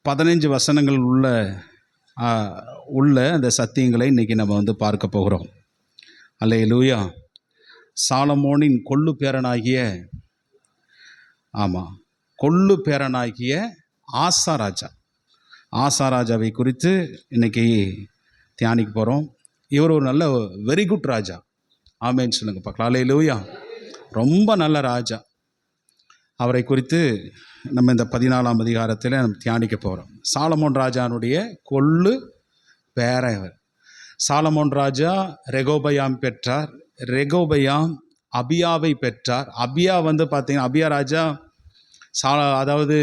15 வசனங்கள் உள்ள அந்த சத்தியங்களை இன்றைக்கி நம்ம பார்க்க போகிறோம். அல்லேலூயா. சாலமோனின் கொள்ளு பேரனாகிய ஆசாராஜாவை குறித்து இன்றைக்கி தியானிக்க போகிறோம். இவர் ஒரு நல்ல வெரி குட் ராஜா. ஆமேன்னு சொல்லுங்க பார்க்கலாம். அல்லேலூயா. ரொம்ப நல்ல ராஜா. அவரை குறித்து நம்ம இந்த 14ஆம் அதிகாரத்தில் நம்ம தியானிக்க போகிறோம். சாலமோன் ராஜானுடைய கொள்ளு பேரவர். சாலமோன் ராஜா ரெகோபயாம் பெற்றார். ரெகோபயாம் அபியாவை பெற்றார். அபியா பார்த்தீங்கன்னா, அபியா ராஜா அதாவது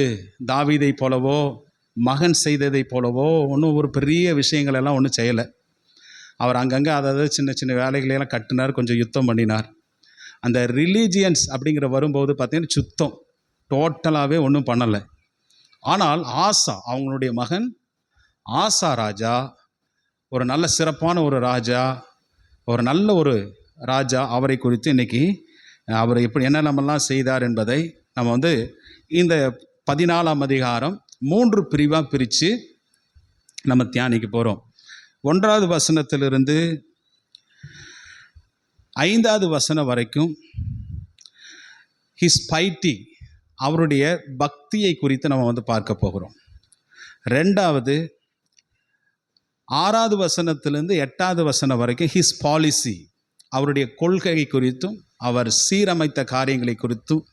தாவீதை போலவோ மகன் செய்ததை போலவோ ஒன்றும் ஒரு பெரிய விஷயங்கள் எல்லாம் ஒன்றும் செய்யலை. அவர் அங்கங்கே அதாவது சின்ன சின்ன வேலைகளையெல்லாம் கட்டினார், கொஞ்சம் யுத்தம் பண்ணினார். அந்த ரிலீஜியன்ஸ் அப்படிங்கிற வரும்போது பார்த்தீங்கன்னா சுத்தம் டோட்டலாகவே ஒன்றும் பண்ணலை. ஆனால் அவங்களுடைய மகன் ஆசா ராஜா ஒரு நல்ல சிறப்பான ஒரு ராஜா, ஒரு நல்ல ஒரு ராஜா. அவரை குறித்து இன்றைக்கி அவர் எப்படி என்னென்னமெல்லாம் செய்தார் என்பதை நம்ம இந்த 14ஆம் அதிகாரம் 3 பிரிவாக பிரித்து நம்ம தியானிக்க போகிறோம். 1வது வசனத்திலிருந்து 5வது வசனம் வரைக்கும் ஹிஸ் பைட்டி, அவருடைய பக்தியை குறித்து நம்ம பார்க்க போகிறோம். 2வது 6வது வசனத்திலிருந்து 8வது வசனம் வரைக்கும் ஹிஸ் பாலிசி, அவருடைய கொள்கை குறித்தும் அவர் சீரமைத்த காரியங்களை குறித்தும்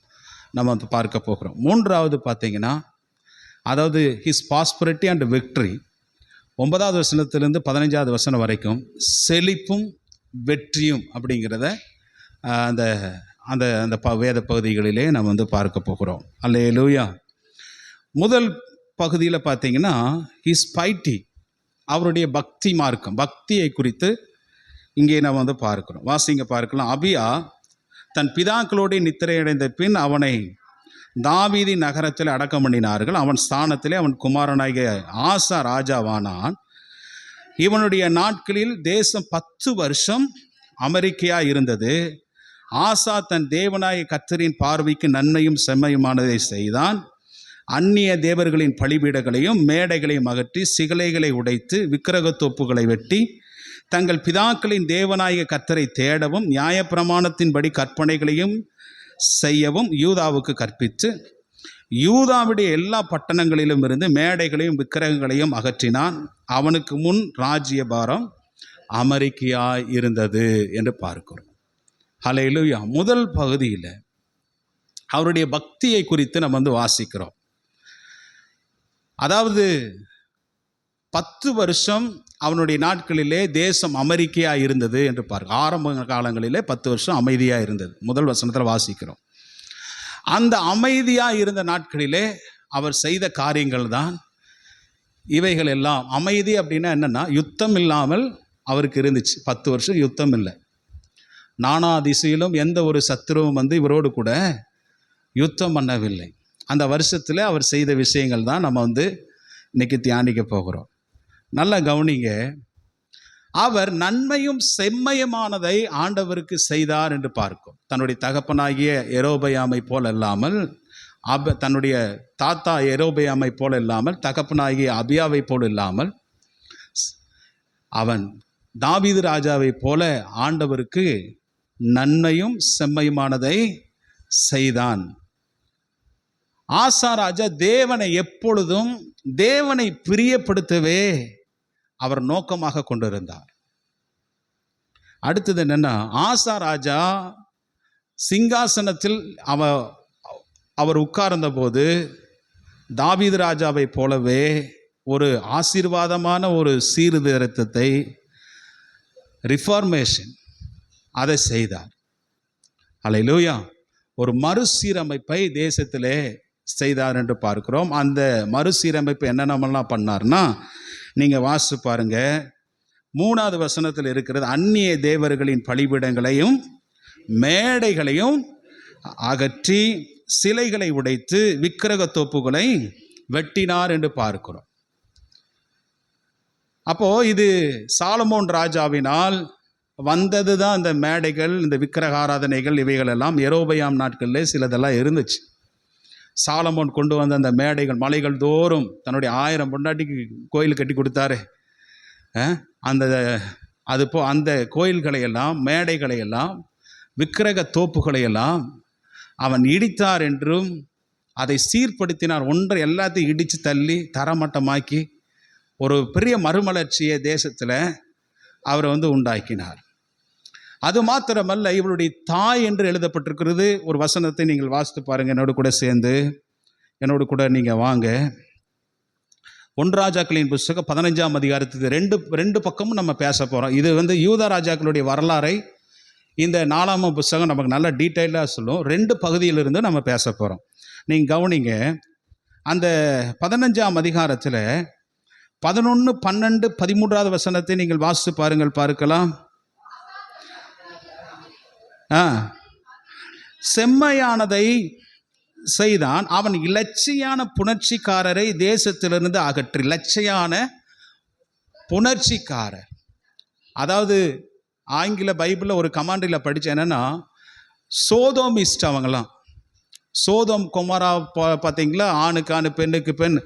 நம்ம பார்க்க போகிறோம். 3வது பார்த்தீங்கன்னா அதாவது ஹிஸ் பாஸ்பரிட்டி அண்ட் விக்ட்ரி, 9வது வசனத்திலிருந்து 15வது வசனம் வரைக்கும் செழிப்பும் வெற்றியும் அப்படிங்கிறத அந்த அந்த அந்த வேத பகுதிகளிலே நம்ம பார்க்க போகிறோம். அல்லேலூயா. முதல் பகுதியில் பார்த்தீங்கன்னா ஹிஸ் பைட்டி, அவருடைய பக்தி மார்க்கம், பக்தியை குறித்து இங்கே நம்ம பார்க்கிறோம். வாசிங்க பார்க்கலாம். அபியா தன் பிதாக்களோடு நித்திரையடைந்த பின் அவனை தாவீதி நகரத்தில் அடக்கம் பண்ணினார்கள். அவன் ஸ்தானத்திலே அவன் குமாரனாகிய ஆசா ராஜாவானான். இவனுடைய நாட்களில் தேசம் 10 வருஷம் அமெரிக்கையாக இருந்தது. ஆசா தன் தேவனாய கர்த்தரின் பார்வைக்கு நன்மையும் செம்மையுமானதை செய்தான். அந்நிய தேவர்களின் பலிபீடங்களையும் மேடைகளையும் அகற்றி சிகலைகளை உடைத்து விக்கிரகத்தோப்புகளை வெட்டி தங்கள் பிதாக்களின் தேவனாய கர்த்தரை தேடவும் நியாயப்பிரமாணத்தின்படி கற்பனைகளையும் செய்யவும் யூதாவுக்கு கற்பித்து யூதாவுடைய எல்லா பட்டணங்களிலும் இருந்து மேடைகளையும் விக்கிரகங்களையும் அகற்றினான். அவனுக்கு முன் ராஜ்யபாரம் அமெரிக்கையாய் இருந்தது என்று பார்க்கிறோம். ஹல்லேலூயா. முதல் பகுதியில் அவருடைய பக்தியை குறித்து நம்ம வாசிக்கிறோம். அதாவது 10 வருஷம் அவனுடைய நாட்களிலே தேசம் அமெரிக்கையாக இருந்தது என்று பார்க்க. ஆரம்ப காலங்களிலே 10 வருஷம் அமைதியாக இருந்தது. முதல் வசனத்தில் வாசிக்கிறோம். அந்த அமைதியாக இருந்த நாட்களிலே அவர் செய்த காரியங்கள் தான் இவைகள் எல்லாம். அமைதி அப்படின்னா என்னென்னா, யுத்தம் இல்லாமல் அவருக்கு இருந்துச்சு. 10 வருஷம் யுத்தம் இல்லை. நானா திசையிலும் எந்த ஒரு சத்துருவும் இவரோடு கூட யுத்தம் பண்ணவில்லை. அந்த வருஷத்தில் அவர் செய்த விஷயங்கள் தான் நம்ம இன்னைக்கு தியானிக்க போகிறோம். நல்லா கவனிங்க. அவர் நன்மையும் செம்மையுமானதை ஆண்டவருக்கு செய்தார் என்று பார்க்கும். தன்னுடைய தகப்பனாகிய எரோபயாமை போல் இல்லாமல், தன்னுடைய தாத்தா எரோபயாமை போல் இல்லாமல், தகப்பனாகிய அபியாவை போல் இல்லாமல், அவன் தாவீது ராஜாவை போல ஆண்டவருக்கு நன்மையும் செம்மையுமானதை செய்தான். ஆசா ராஜா தேவனை எப்பொழுதும் தேவனை பிரியப்படுத்தவே அவர் நோக்கமாக கொண்டிருந்தார். அடுத்தது என்னன்னா, ஆசா ராஜா சிங்காசனத்தில் அவர் உட்கார்ந்த போது தாவீது ராஜாவை போலவே ஒரு ஆசீர்வாதமான ஒரு சீர்திருத்தத்தை, ரிஃபார்மேஷன், அதை செய்தார். அல்லேலூயா. ஒரு மறுசீரமைப்பை தேசத்திலே செய்தார் என்று பார்க்கிறோம். அந்த மறுசீரமைப்பு என்னென்னலாம் பண்ணார்னா, நீங்கள் வாசித்து பாருங்க. 3வது வசனத்தில் இருக்கிறது, அந்நிய தேவர்களின் பலிபீடங்களையும் மேடைகளையும் அகற்றி சிலைகளை உடைத்து விக்கிரகத்தோப்புகளை வெட்டினார் என்று பார்க்கிறோம். அப்போ இது சாலமோன் ராஜாவினால் வந்தது தான். இந்த மேடைகள், இந்த விக்கிரக ஆராதனைகள், இவைகள் எல்லாம் யெரொபெயாம் நாட்களில் சிலதெல்லாம் இருந்துச்சு. சாலமோன் கொண்டு வந்த அந்த மேடைகள் மலைகள் தோறும் தன்னுடைய 1000 பொண்டாட்டிக்கு கோயில் கட்டி கொடுத்தாரு. அந்த அந்த கோயில்களையெல்லாம், மேடைகளையெல்லாம், விக்கிரக தோப்புகளையெல்லாம் அவன் இடித்தார் என்றும் அதை சீர்படுத்தினார். எல்லாத்தையும் இடித்து தள்ளி தரமட்டமாக்கி ஒரு பெரிய மறுமலர்ச்சியை தேசத்தில் அவர் உண்டாக்கினார். அது மாத்திரமல்ல, இவருடைய தாய் என்று எழுதப்பட்டிருக்கிறது. ஒரு வசனத்தை நீங்கள் வாசித்து பாருங்கள், என்னோடு கூட சேர்ந்து. என்னோடு கூட நீங்கள் வாங்க. 1 ராஜாக்களின் புஸ்தகம் 15ஆம் அதிகாரத்துக்கு ரெண்டு பக்கமும் நம்ம பேச போகிறோம். இது யூதா ராஜாக்களுடைய வரலாறை இந்த 4ஆம் புஸ்தகம் நமக்கு நல்ல டீட்டெயிலாக சொல்லும். 2 பகுதியிலிருந்து நம்ம பேச போகிறோம். நீங்கள் கவனிங்க. அந்த 15ஆம் அதிகாரத்தில் 11, 12, 13வது வசனத்தை நீங்கள் வாசித்து பாருங்கள், பார்க்கலாம். செம்மையானதை செய்தான், அவன் இலட்சியான புணர்ச்சிக்காரரை தேசத்திலிருந்து அகற்றி. இலட்சியான புணர்ச்சிக்காரர், அதாவது ஆங்கில பைபிளில் ஒரு கமாண்டில் படித்தேன், என்னென்னா சோதோமிஸ்ட். அவங்களாம் சோதோம் கொமரா பார்த்தீங்களா, ஆணுக்கு ஆணு பெண்ணுக்கு பெண்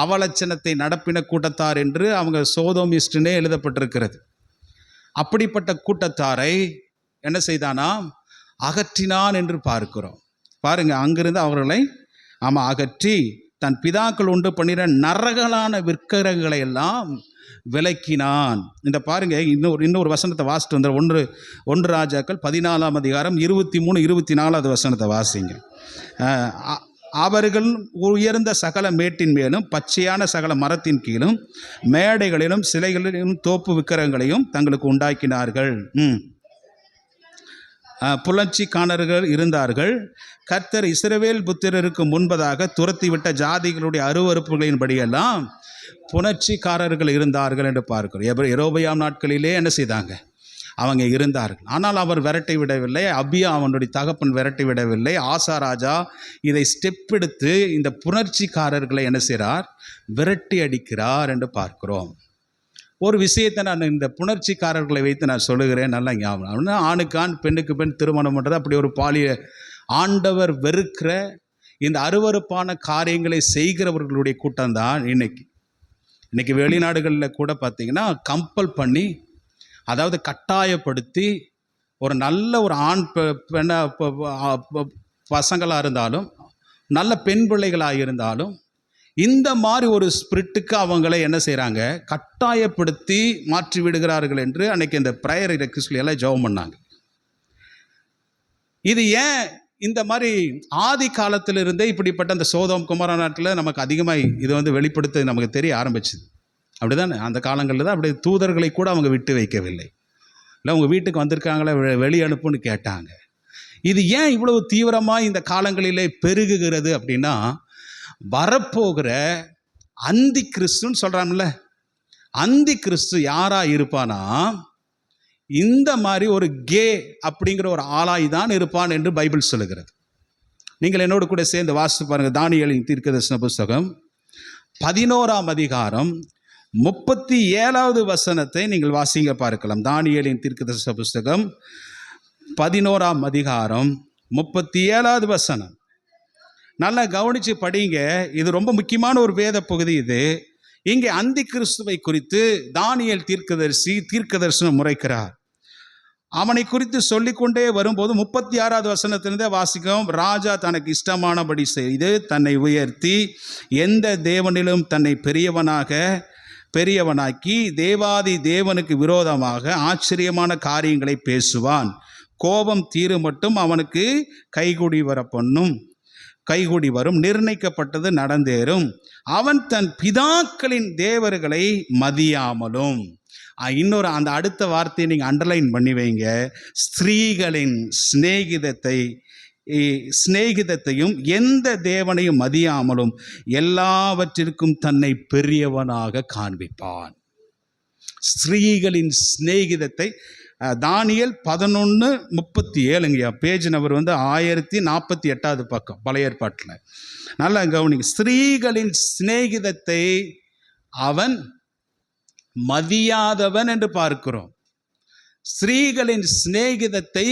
அவலட்சணத்தை நடப்பின கூட்டத்தார் என்று அவங்க சோதோமிஸ்ட்னே எழுதப்பட்டிருக்கிறது. அப்படிப்பட்ட கூட்டத்தாரை என்ன செய்தானா, அகற்றினான் என்று பார்க்கிறோம். பாருங்க, அங்கிருந்து அவர்களை அகற்றி தன் பிதாக்கள் உண்டு பண்ணிற நரகலான விக்கிரகங்களை எல்லாம் விலக்கினான். இந்த பாருங்க, இன்னொரு வசனத்தை வாசிட்டு வந்த 1 ராஜாக்கள் 14ஆம் அதிகாரம் 23, 24வது வசனத்தை வாசிங்க. அவர்கள் உயர்ந்த சகல மேட்டின் மேலும் பச்சையான சகல மரத்தின் கீழும் மேடைகளிலும் சிலைகளிலும் தோப்பு விக்கிரகங்களையும் தங்களுக்கு உண்டாக்கினார்கள். புலர்ச்சிக்காரர்கள் இருந்தார்கள். கர்த்தர் இஸ்ரவேல் புத்திரருக்கு முன்பதாக துரத்திவிட்ட ஜாதிகளுடைய அருவருப்புகளின்படியெல்லாம் புணர்ச்சிக்காரர்கள் இருந்தார்கள் என்று பார்க்கிறோம். யெரொபெயாம் நாட்களிலே என்ன செய்தாங்க, அவங்க இருந்தார்கள். ஆனால் அவர் விரட்டி விடவில்லை. அபியா அவனுடைய தகப்பன் விரட்டி விடவில்லை. ஆசா ராஜா இதை ஸ்டெப் எடுத்து இந்த புணர்ச்சிக்காரர்களை என்ன செய்கிறார், விரட்டி அடிக்கிறார் என்று பார்க்கிறோம். ஒரு விஷயத்தை நான் இந்த புணர்ச்சிக்காரர்களை வைத்து நான் சொல்லுகிறேன், நல்லா ஞாபகம். ஆணுக்கு ஆண் பெண்ணுக்கு பெண் திருமணம் பண்ணுறது அப்படி ஒரு பாலிய ஆண்டவர் வெறுக்கிற இந்த அருவருப்பான காரியங்களை செய்கிறவர்களுடைய கூட்டம்தான் இன்னைக்கு வெளிநாடுகளில் கூட பார்த்தீங்கன்னா கம்பல் பண்ணி, அதாவது கட்டாயப்படுத்தி, ஒரு நல்ல ஒரு ஆண் பெண்ண பசங்களாக இருந்தாலும் நல்ல பெண் பிள்ளைகளாக இருந்தாலும் இந்த மாதிரி ஒரு ஸ்பிரிட்டுக்கு அவங்களை என்ன செய்கிறாங்க, கட்டாயப்படுத்தி மாற்றி விடுகிறார்கள் என்று அன்னைக்கு இந்த ப்ரேயர் ரெக்வெஸ்ட்ல எல்லாம் ஜெபம் பண்ணாங்க. இது ஏன் இந்த மாதிரி ஆதி காலத்திலிருந்தே இப்படிப்பட்ட அந்த சோதோம் குமார நாட்டில் நமக்கு அதிகமாக இது வெளிப்படுத்த நமக்கு தெரிய ஆரம்பிச்சுது. அப்படிதானே? அந்த காலங்களில் தான் அப்படி தூதர்களை கூட அவங்க விட்டு வைக்கவில்லை. இல்லை, உங்கள் வீட்டுக்கு வந்திருக்காங்களே, வெளி அனுப்புன்னு கேட்டாங்க. இது ஏன் இவ்வளவு தீவிரமாக இந்த காலங்களிலே பெருகுகிறது அப்படின்னா, வரப்போகிற அந்தி கிறிஸ்துன்னு சொல்கிறான்ல, அந்தி கிறிஸ்து யாராக இருப்பானா, இந்த மாதிரி ஒரு கே அப்படிங்கிற ஒரு ஆளாய் தான் இருப்பான் என்று பைபிள் சொல்லுகிறது. நீங்கள் என்னோடு கூட சேர்ந்து வாசித்து பாருங்கள். தானியேலின் தீர்க்கதரிசன புஸ்தகம் 11ஆம் அதிகாரம் 37வது வசனத்தை நீங்கள் வாசிங்க பார்க்கலாம். தானியேலின் தீர்க்கதரிசன புஸ்தகம் 11ஆம் அதிகாரம் 37வது வசனம். நல்லா கவனித்து படிங்க. இது ரொம்ப முக்கியமான ஒரு வேத பகுதி. இது இங்கே அந்தி கிறிஸ்துவை குறித்து தானியேல் தீர்க்கதரிசனம் முறைக்கிறார். அவனை குறித்து சொல்லிக்கொண்டே வரும்போது 36வது வசனத்திலிருந்தே வாசிக்கும். ராஜா தனக்கு இஷ்டமானபடி செய்து தன்னை உயர்த்தி எந்த தேவனிலும் தன்னை பெரியவனாக்கி தேவாதி தேவனுக்கு விரோதமாக ஆச்சரியமான காரியங்களை பேசுவான். கோபம் தீரு மட்டும் அவனுக்கு கைகூடி வரும், நிர்ணயிக்கப்பட்டது நடந்தேறும். அவன் தன் பிதாக்களின் தேவர்களை மதியாமலும். இன்னொரு அந்த அடுத்த வார்த்தையை நீங்கள் அண்டர்லைன் பண்ணி வைங்க. ஸ்திரீகளின் சிநேகிதத்தையும் எந்த தேவனையும் மதியாமலும் எல்லாவற்றிற்கும் தன்னை பெரியவனாக காண்பிப்பான். ஸ்திரீகளின் சிநேகிதத்தை தானியேல் 11:37 பேஜ் நம்பர் 1048வது பக்கம் பழைய ஏற்பாட்டில். நல்லா கவனிங்க. ஸ்திரீகளின் சிநேகிதத்தை அவன் மதியாதவன் என்று பார்க்கிறோம். ஸ்திரீகளின் சிநேகிதத்தை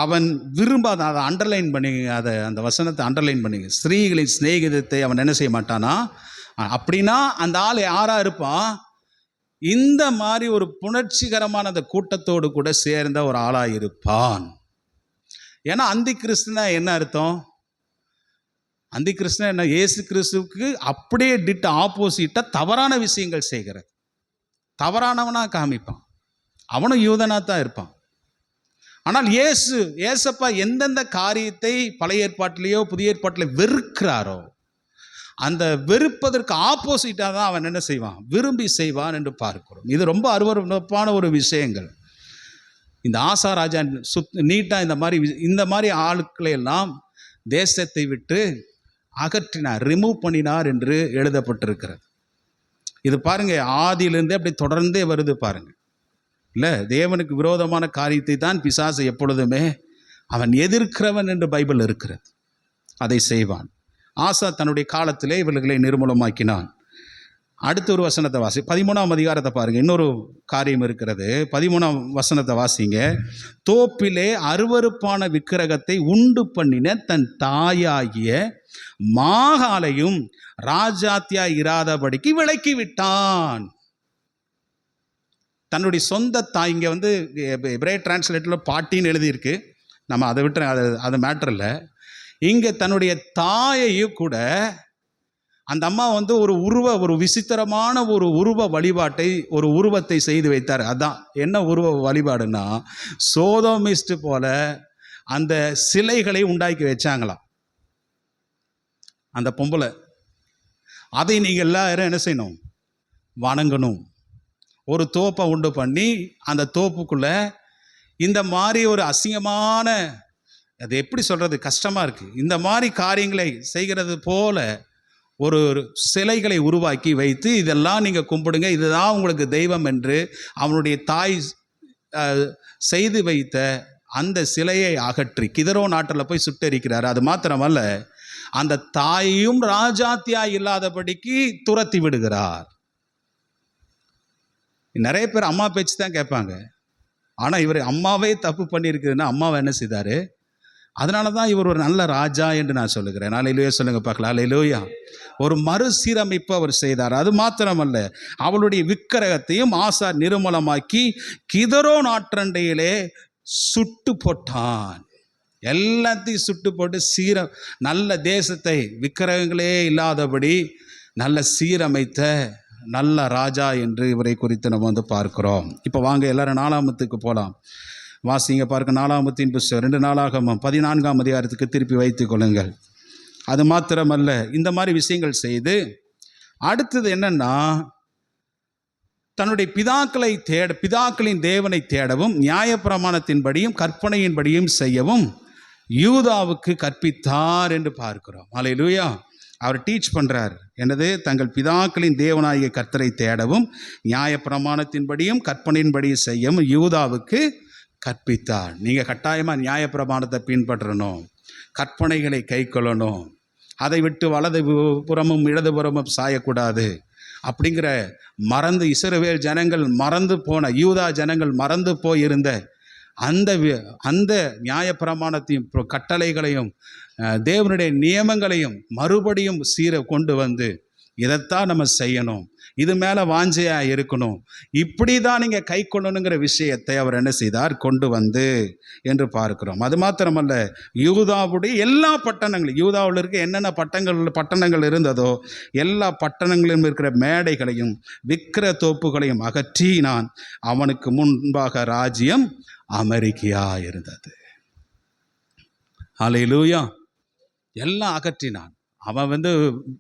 அவன் விரும்பாத, அதை அண்டர்லைன் பண்ணி, அதை அந்த வசனத்தை அண்டர்லைன் பண்ணி, ஸ்திரீகளின் சிநேகிதத்தை அவன் என்ன செய்ய மாட்டானா. அப்படின்னா அந்த ஆள் யாரா இருப்பான்? இந்த மாதிரி ஒரு புணர்ச்சிகரமான அந்த கூட்டத்தோடு கூட சேர்ந்த ஒரு ஆளாக இருப்பான். ஏன்னா அந்தி கிறிஸ்துனா என்ன அர்த்தம்? அந்தி கிறிஸ்துனா என்ன? இயேசு கிறிஸ்துவுக்கு அப்படியே டிட் ஆப்போசிட்டாக தவறான விஷயங்கள் செய்கிறது, தவறானவனாக காமிப்பான். அவனும் யூதனாக தான் இருப்பான். ஆனால் ஏசப்பா எந்தெந்த காரியத்தை பழைய ஏற்பாட்டிலேயோ புதிய ஏற்பாட்டில் வெறுக்கிறாரோ அந்த வெறுப்பதற்கு ஆப்போசிட்டாக தான் அவன் என்ன செய்வான்? விரும்பி செய்வான் என்று பார்க்கிறோம். இது ரொம்ப அருவருப்பான ஒரு விஷயங்கள். இந்த ஆசா ராஜா நீட்டாக இந்த மாதிரி ஆட்களை எல்லாம் தேசத்தை விட்டு அகற்றினார், ரிமூவ் பண்ணினார் என்று எழுதப்பட்டிருக்கிறது. இது பாருங்க, ஆதியிலிருந்தே அப்படி தொடர்ந்தே வருது பாருங்க. இல்லை, தேவனுக்கு விரோதமான காரியத்தை தான் பிசாசு எப்பொழுதுமே அவன் எதிர்க்கிறவன் என்று பைபிள் இருக்கிறது. அதை செய்வான். ஆசா தன்னுடைய காலத்திலே இவர்களை நிர்மூலமாக்கினான். அடுத்த ஒரு வசனத்தை 13ஆம் அதிகாரத்தை பாருங்க. இன்னொரு காரியம் இருக்கிறது. 13ஆம் வசனத்தை வாசிங்க. தோப்பிலே அருவருப்பான விக்கிரகத்தை உண்டு பண்ணின தன் தாயாகிய மாகாளையும் ராஜாத்தியா இராதபடிக்கு விலக்கி விட்டான். தன்னுடைய சொந்த தாய், இங்கே எபிரேய டிரான்ஸ்லேட்டரில் பாட்டின்னு எழுதியிருக்கு, நம்ம அதை விட்டு அது மேட்டர் இல்லை. இங்கே தன்னுடைய தாயையும் கூட அந்த அம்மா ஒரு விசித்திரமான ஒரு உருவ வழிபாட்டை, ஒரு உருவத்தை செய்து வைத்தார். அதான் என்ன உருவ வழிபாடுன்னா, சோதோமிஸ்ட் போல அந்த சிலைகளை உண்டாக்கி வச்சாங்களாம் அந்த பொம்பளை. அதை நீங்கள் எல்லாரும் என்ன செய்யணும்? வணங்கணும். ஒரு தோப்பை உண்டு பண்ணி அந்த தோப்புக்குள்ள இந்த மாதிரி ஒரு அசிங்கமான, அது எப்படி சொல்றது, கஷ்டமாக இருக்குது, இந்த மாதிரி காரியங்களை செய்கிறது போல ஒரு சிலைகளை உருவாக்கி வைத்து இதெல்லாம் நீங்கள் கும்பிடுங்க, இதுதான் உங்களுக்கு தெய்வம் என்று அவனுடைய தாய் செய்து வைத்த அந்த சிலையை அகற்றி கிதரோ நாட்டில் போய் சுட்டெரிக்கிறார். அது மாத்திரமல்ல, அந்த தாயும் ராஜாத்தியா இல்லாதபடிக்கு துரத்தி விடுகிறார். நிறைய பேர் அம்மா பேச்சு தான் கேட்பாங்க. ஆனால் இவர் அம்மாவே தப்பு பண்ணியிருக்குதுன்னா அம்மாவை என்ன செய்தார்? அதனால தான் இவர் ஒரு நல்ல ராஜா என்று நான் சொல்லுகிறேன். அல்லேலூயா சொல்லுங்க பார்க்கலாம். அல்லேலூயா. ஒரு மறுசீரமைப்பு அவர் செய்தார். அது மாத்திரமல்ல, அவளுடைய விக்கிரகத்தையும் ஆசா நிர்மூலமாக்கி கிதரோ நாற்றண்டையிலே சுட்டு போட்டான். எல்லாத்தையும் சுட்டு போட்டு நல்ல தேசத்தை விக்கிரகங்களே இல்லாதபடி நல்ல சீரமைத்த நல்ல ராஜா என்று இவரை குறித்து நம்ம பார்க்கிறோம். இப்போ வாங்க எல்லாரும் 4ஆமத்துக்கு போகலாம். வாசிங்க பார்க்க. 4ஆமத்தின் புஸ்தகம் 2 நாளாகமம் 14ஆம் அதிகாரத்துக்கு திருப்பி வைத்து கொள்ளுங்கள். அது மாத்திரமல்ல, இந்த மாதிரி விஷயங்கள் செய்து அடுத்தது என்னன்னா, தன்னுடைய பிதாக்களின் தேவனை தேடவும் நியாயப்பிரமாணத்தின்படியும் கற்பனையின்படியும் செய்யவும் யூதாவுக்கு கற்பித்தார் என்று பார்க்கிறோம். அல்லேலூயா. அவர் டீச் பண்ணுறார். என்னது? தங்கள் பிதாக்களின் தேவனாகிய கர்த்தரை தேடவும் நியாயப்பிரமாணத்தின்படியும் கற்பனையின்படியும் செய்யவும் யூதாவுக்கு கற்பித்தார். நீங்கள் கட்டாயமாக நியாயப்பிரமாணத்தை பின்பற்றணும், கற்பனைகளை கைக்கொள்ளணும், அதை விட்டு வலது புறமும் இடதுபுறமும் சாயக்கூடாது அப்படிங்கிற இஸ்ரவேல் ஜனங்கள் மறந்து போன, யூதா ஜனங்கள் மறந்து போயிருந்த அந்த நியாயப்பிரமாணத்தையும் கட்டளைகளையும் தேவனுடைய நியமங்களையும் மறுபடியும் கொண்டு வந்து இதைத்தான் நம்ம செய்யணும், இது மேலே வாஞ்சையாக இருக்கணும், இப்படி தான் நீங்கள் கை கொள்ளணுங்கிற விஷயத்தை அவர் என்ன செய்தார்? கொண்டு வந்து என்று பார்க்கிறோம். அது மாத்திரமல்ல, யூதாவுடைய எல்லா பட்டணங்களும், யூதாவில் இருக்க என்னென்ன பட்டணங்கள் இருந்ததோ எல்லா பட்டணங்களிலும் இருக்கிற மேடைகளையும் விக்கிர தோப்புகளையும் அகற்றி நான் அவனுக்கு முன்பாக ராஜ்யம் அமெரிக்கையா இருந்தது. அல்லேலூயா. எல்லாம் அகற்றினான். அவன்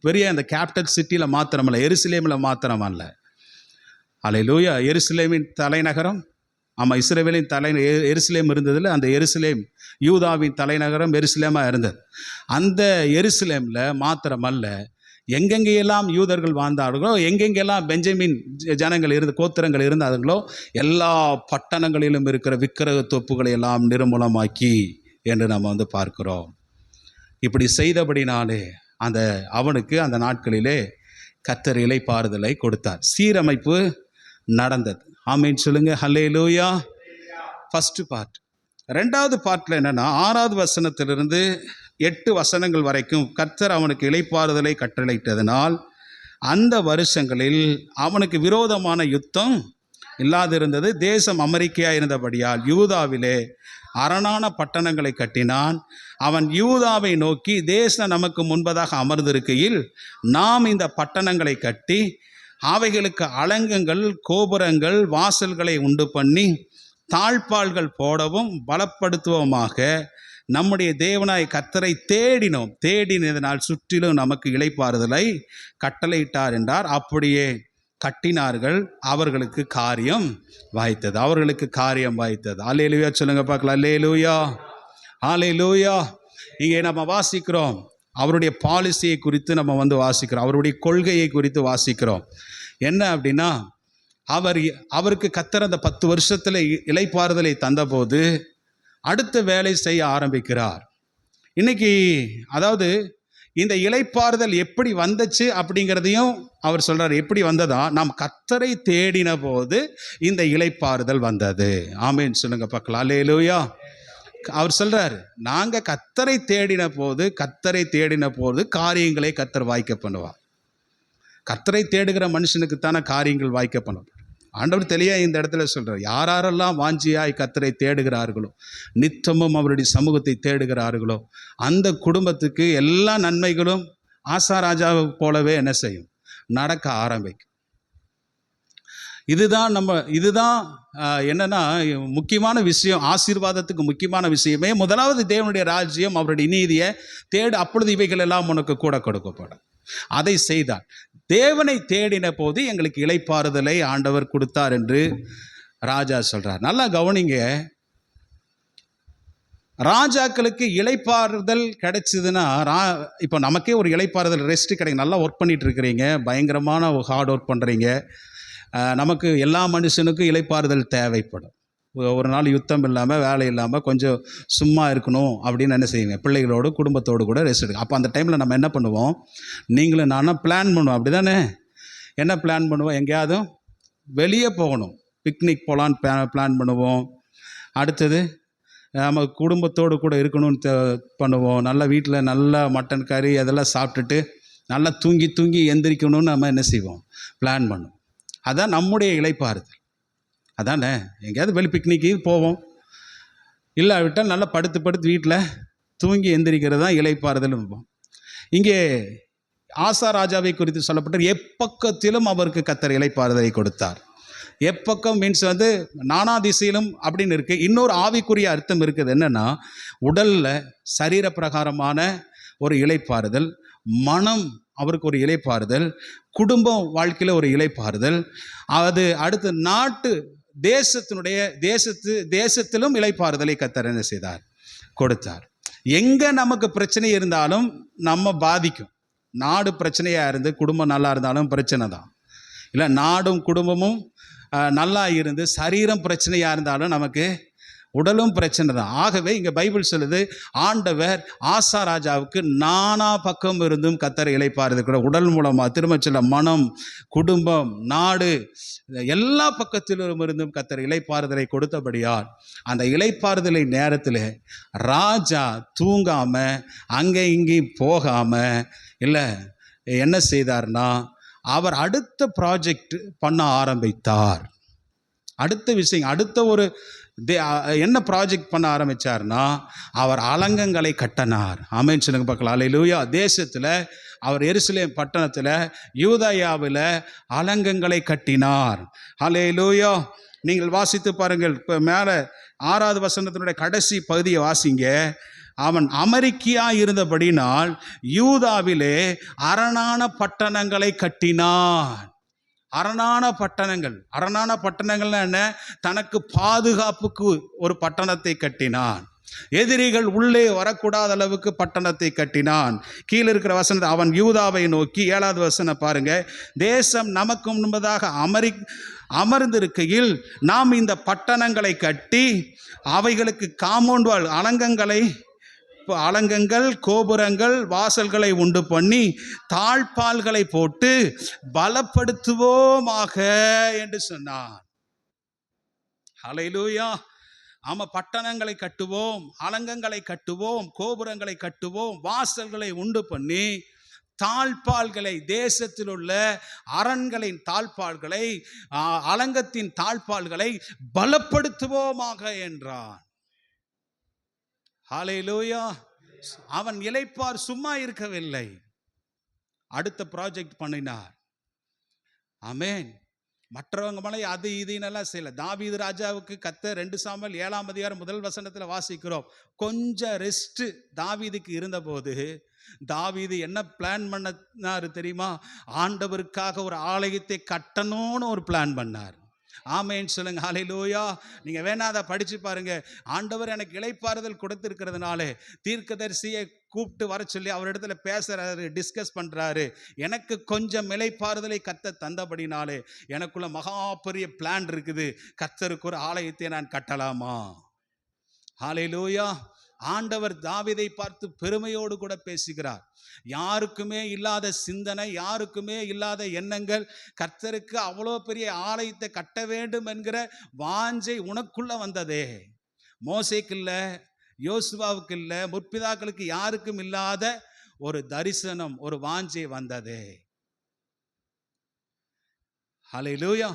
பெரிய அந்த கேபிட்டல் சிட்டியில் மாத்திரமல்ல, எருசலேமில் மாத்திரமல்ல. அல்லேலூயா. எருசலேமின் தலைநகரம், ஆமாம், இஸ்ரவேலின் எருசலேம் இருந்ததில் அந்த எருசலேம் யூதாவின் தலைநகரம் எருசலேமாக இருந்தது. அந்த எருசலேமில் மாத்திரமல்ல, எங்கெங்கெல்லாம் யூதர்கள் வாழ்ந்தார்களோ, எங்கெங்கெல்லாம் பெஞ்சமின் ஜனங்கள் கோத்திரங்கள் இருந்தார்களோ எல்லா பட்டணங்களிலும் இருக்கிற விக்கிரக தோப்புகளை எல்லாம் நிர்மூலமாக்கி என்று நம்ம பார்க்கிறோம். இப்படி செய்தபடினாலே அவனுக்கு அந்த நாட்களிலே கர்த்தர் இளைப்பாறுதலை கொடுத்தார். சீரமைப்பு நடந்தது. ஆமென் சொல்லுங்க. ஹல்லேலூயா. ஃபர்ஸ்ட் பார்ட் ரெண்டாவது பார்ட்டில் என்னென்னா 6வது வசனத்திலிருந்து 8 வசனங்கள் வரைக்கும் கர்த்தர் அவனுக்கு இளைப்பாறுதலை கட்டளையிட்டதனால் அந்த வருஷங்களில் அவனுக்கு விரோதமான யுத்தம் இல்லாதிருந்தது. தேசம் அமெரிக்கையாக இருந்தபடியால் யூதாவிலே அரணான பட்டணங்களை கட்டினான். அவன் யூதாவை நோக்கி, தேசம் நமக்கு முன்பதாக அமர்ந்திருக்கையில் நாம் இந்த பட்டணங்களை கட்டி அவைகளுக்கு அலங்கங்கள், கோபுரங்கள், வாசல்களை உண்டு பண்ணி தாழ்பால்கள் போடவும் பலப்படுத்துவோமாக நம்முடைய தேவனாய் கர்த்தரை தேடினதனால் சுற்றிலும் நமக்கு இளைப்பாறுதலை கட்டளையிட்டார் என்றார். அப்படியே கட்டினார்கள், அவர்களுக்கு காரியம் வாய்த்தது. அல்லேலூயா சொல்லுங்க பார்க்கலாம். அல்லேலூயா, அல்லேலூயா. இங்கே நம்ம வாசிக்கிறோம், அவருடைய பாலிசியை குறித்து நம்ம வாசிக்கிறோம், அவருடைய கொள்கையை குறித்து வாசிக்கிறோம். என்ன அப்படின்னா, அவருக்கு கர்த்தர் அந்த 10 வருஷத்தில் இளைப்பாறுதலை தந்தபோது அடுத்த வேலை செய்ய ஆரம்பிக்கிறார். இன்னைக்கு அதாவது இந்த இளைப்பாறுதல் எப்படி வந்துச்சு அப்படிங்கிறதையும் அவர் சொல்றார். எப்படி வந்ததா? நாம் கர்த்தரை தேடின போது இந்த இளைப்பாறுதல் வந்தது. ஆமென் சொல்லுங்க பார்க்கலாம். அல்லேலூயா. அவர் சொல்றாரு, நாங்கள் கர்த்தரை தேடின போது காரியங்களை கர்த்தர் வாய்க்க பண்ணுவார். கர்த்தரை தேடுகிற மனுஷனுக்கு தானே காரியங்கள் வாய்க்க பண்ணுவார். ஆண்டவர் தெளிவாக இந்த இடத்துல சொல்கிறார், யாரெல்லாம் வாஞ்சியாய் கர்த்தரை தேடுகிறார்களோ, நித்தமும் அவருடைய சமூகத்தை தேடுகிறார்களோ, அந்த குடும்பத்துக்கு எல்லா நன்மைகளும் ஆசாராஜாவை போலவே என்ன செய்யும்? நடக்க ஆரம்பிக்கும். இதுதான் என்னன்னா முக்கியமான விஷயம். ஆசீர்வாதத்துக்கு முக்கியமான விஷயமே முதலாவது தேவனுடைய ராஜ்யம், அவருடைய நீதியை தேடு, அப்பொழுது இவைகள் எல்லாம் உனக்கு கூட கொடுக்கப்படும். அதை செய்தார். தேவனை தேடின போது எங்களுக்கு இளைப்பாறுதலை ஆண்டவர் கொடுத்தார் என்று ராஜா சொல்றார். நல்லா கவனிங்க, ராஜாக்களுக்கு இளைப்பாறுதல் கிடைச்சதுன்னா, இப்போ நமக்கே ஒரு இளைப்பாறுதல், ரெஸ்ட் கிடைக்கும். நல்லா ஒர்க் பண்ணிட்டு இருக்கிறீங்க, பயங்கரமான ஹார்ட் ஒர்க் பண்ணுறீங்க. நமக்கு எல்லா மனுஷனுக்கும் இளைப்பாறுதல் தேவைப்படும். ஒரு நாள் யுத்தம் இல்லாமல், வேலை இல்லாமல் கொஞ்சம் சும்மா இருக்கணும் அப்படின்னு என்ன செய்வீங்க? பிள்ளைகளோடு குடும்பத்தோடு கூட ரெஸ்ட் எடுக்கும். அப்போ அந்த டைமில் நம்ம என்ன பண்ணுவோம்? நீங்களும் நானும் பிளான் பண்ணுவோம், அப்படி தானே? என்ன பிளான் பண்ணுவோம்? எங்கேயாவது வெளியே போகணும், பிக்னிக் போகலான்னு பிளான் பண்ணுவோம். அடுத்தது நம்ம குடும்பத்தோடு கூட இருக்கணும்னு பண்ணுவோம். நல்லா வீட்டில் நல்லா மட்டன் கறி அதெல்லாம் சாப்பிட்டுட்டு நல்லா தூங்கி எந்திரிக்கணும்னு நம்ம என்ன செய்வோம்? பிளான் பண்ணுவோம். அதான் நம்முடைய இளைப்பாறுதல். அதானே? எங்கேயாவது வெளி பிக்னிக்கு போவோம், இல்லாவிட்டால் நல்லா படுத்து வீட்டில் தூங்கி எந்திரிக்கிறது தான் இளைப்பாறுதல். இங்கே ஆசா ராஜாவை குறித்து சொல்லப்பட்ட எப்பக்கத்திலும் அவருக்கு கர்த்தர் இளைப்பாறுதலை கொடுத்தார். எப்பக்கம் மீன்ஸ் நானா திசையிலும் அப்படின்னு இருக்கு. இன்னொரு ஆவிக்குரிய அர்த்தம் இருக்குது. என்னன்னா, உடல்ல சரீர பிரகாரமான ஒரு இளைப்பாறுதல், மனம் அவருக்கு ஒரு இளைப்பாறுதல், குடும்பம் வாழ்க்கையில் ஒரு இளைப்பாறுதல், அது அடுத்து நாட்டு தேசத்திலும் இளைப்பாறுதலை கர்த்தர் என்ன செய்தார்? கொடுத்தார். எங்கே நமக்கு பிரச்சனை இருந்தாலும் நம்ம பாதிக்கும். நாடு பிரச்சனையாக இருந்து குடும்பம் நல்லா இருந்தாலும் பிரச்சனை தான். இல்லை, நாடும் குடும்பமும் நல்லா இருந்து சரீரம் பிரச்சனையாக இருந்தாலும் நமக்கு உடலும் பிரச்சனை தான். ஆகவே இங்கே பைபிள் சொல்லுது, ஆண்டவர் ஆசா ராஜாவுக்கு நானா பக்கம் இருந்தும் கர்த்தர் இளைப்பாறுதல் கூட உடல் மூலமாக, திரும்ப சொல்ல, மனம், குடும்பம், நாடு, எல்லா பக்கத்திலும் இருந்தும் கர்த்தர் இளைப்பாறுதலை கொடுத்தபடியால் அந்த இளைப்பாறுதலை நேரத்தில் ராஜா தூங்காம அங்கே இங்கேயும் போகாம இல்லை என்ன செய்தார்னா, அவர் அடுத்த ப்ராஜெக்ட் பண்ண ஆரம்பித்தார். அடுத்த விஷயம், அடுத்த ஒரு என்ன ப்ராஜெக்ட் பண்ண ஆரம்பித்தார்னா, அவர் அலங்கங்களை கட்டினார். ஆமென் சொல்லுங்க பார்க்கலாம். அல்லேலூயா. தேசத்தில் அவர் எருசலேம் பட்டணத்தில் யூதாயாவில் அலங்கங்களை கட்டினார். அல்லேலூயா. நீங்கள் வாசித்து பாருங்கள். இப்போ மேலே 6வது வசனத்தினுடைய கடைசி பகுதியை வாசிங்க. அவன் அமெரிக்கையா இருந்தபடினால் யூதாவிலே அரணான பட்டணங்களை கட்டினான். அரணான பட்டணங்கள்னா என்ன? தனக்கு பாதுகாப்புக்கு ஒரு பட்டணத்தை கட்டினான். எதிரிகள் உள்ளே வரக்கூடாத அளவுக்கு பட்டணத்தை கட்டினான். கீழே இருக்கிற வசனத்தை, அவன் யூதாவை நோக்கி, 7வது வசனம் பாருங்க, தேசம் நமக்கு முன்பதாக அமர்ந்திருக்கையில் நாம் இந்த பட்டணங்களை கட்டி அவைகளுக்கு காம்பவுண்ட் வால், அலங்கங்கள், கோபுரங்கள், வாசல்களை உண்டு பண்ணி தாழ்பால்களை போட்டு பலப்படுத்துவோமாக என்று சொன்னார். ஹல்லேலூயா. பட்டணங்களை கட்டுவோம், அலங்கங்களை கட்டுவோம், கோபுரங்களை கட்டுவோம், வாசல்களை உண்டு பண்ணி தாழ்பால்களை, தேசத்தில் உள்ள அரண்களின் தாழ்பால்களை, அலங்கத்தின் தாழ்பால்களை பலப்படுத்துவோமாக என்றான். ஹல்லேலூயா. அவன் இளைப்பார் சும்மா இருக்கவில்லை, அடுத்த ப்ராஜெக்ட் பண்ணினார். ஆமென். மற்றவங்க மேலே அது இதுன்னெல்லாம் செய்யல. தாவீது ராஜாவுக்கு கர்த்தர் 2 சாமுவேல் 7ஆம் அதிகாரம் 1 வசனத்தில் வாசிக்கிறோம், கொஞ்சம் ரெஸ்ட் தாவீதுக்கு இருந்தபோது தாவீது என்ன பிளான் பண்ணாரு தெரியுமா? ஆண்டவருக்காக ஒரு ஆலயத்தை கட்டணும்னு ஒரு பிளான் பண்ணார். ஆமென் சொல்லுங்க. ஹல்லேலூயா. நீங்க வேணா அதை படிச்சு பாருங்க. ஆண்டவர் எனக்கு இளைப்பாறுதல் கொடுத்திருக்கிறதுனால தீர்க்கதரிசியை கூப்பிட்டு வர சொல்லி அவரிடத்துல பேசுறாரு, டிஸ்கஸ் பண்றாரு. எனக்கு கொஞ்சம் இளைப்பாறுதலை கர்த்தர் தந்தபடினாலே எனக்குள்ள மகா பெரிய பிளான் இருக்குது, கர்த்தருக்கு ஒரு ஆலயத்தை நான் கட்டலாமா. ஹல்லேலூயா. ஆண்டவர் தாவீதை பார்த்து பெருமையோடு கூட பேசுகிறார். யாருக்குமே இல்லாத சிந்தனை, யாருக்குமே இல்லாத எண்ணங்கள், கர்த்தருக்கு அவ்வளோ பெரிய ஆலயத்தை கட்ட வேண்டும் என்கிற வாஞ்சை உனக்குள்ள வந்ததே. மோசேக்கு இல்லை, யோசுவாவுக்கு இல்லை, முற்பிதாக்களுக்கு யாருக்கும் இல்லாத ஒரு தரிசனம், ஒரு வாஞ்சை வந்ததே. ஹல்லேலூயா.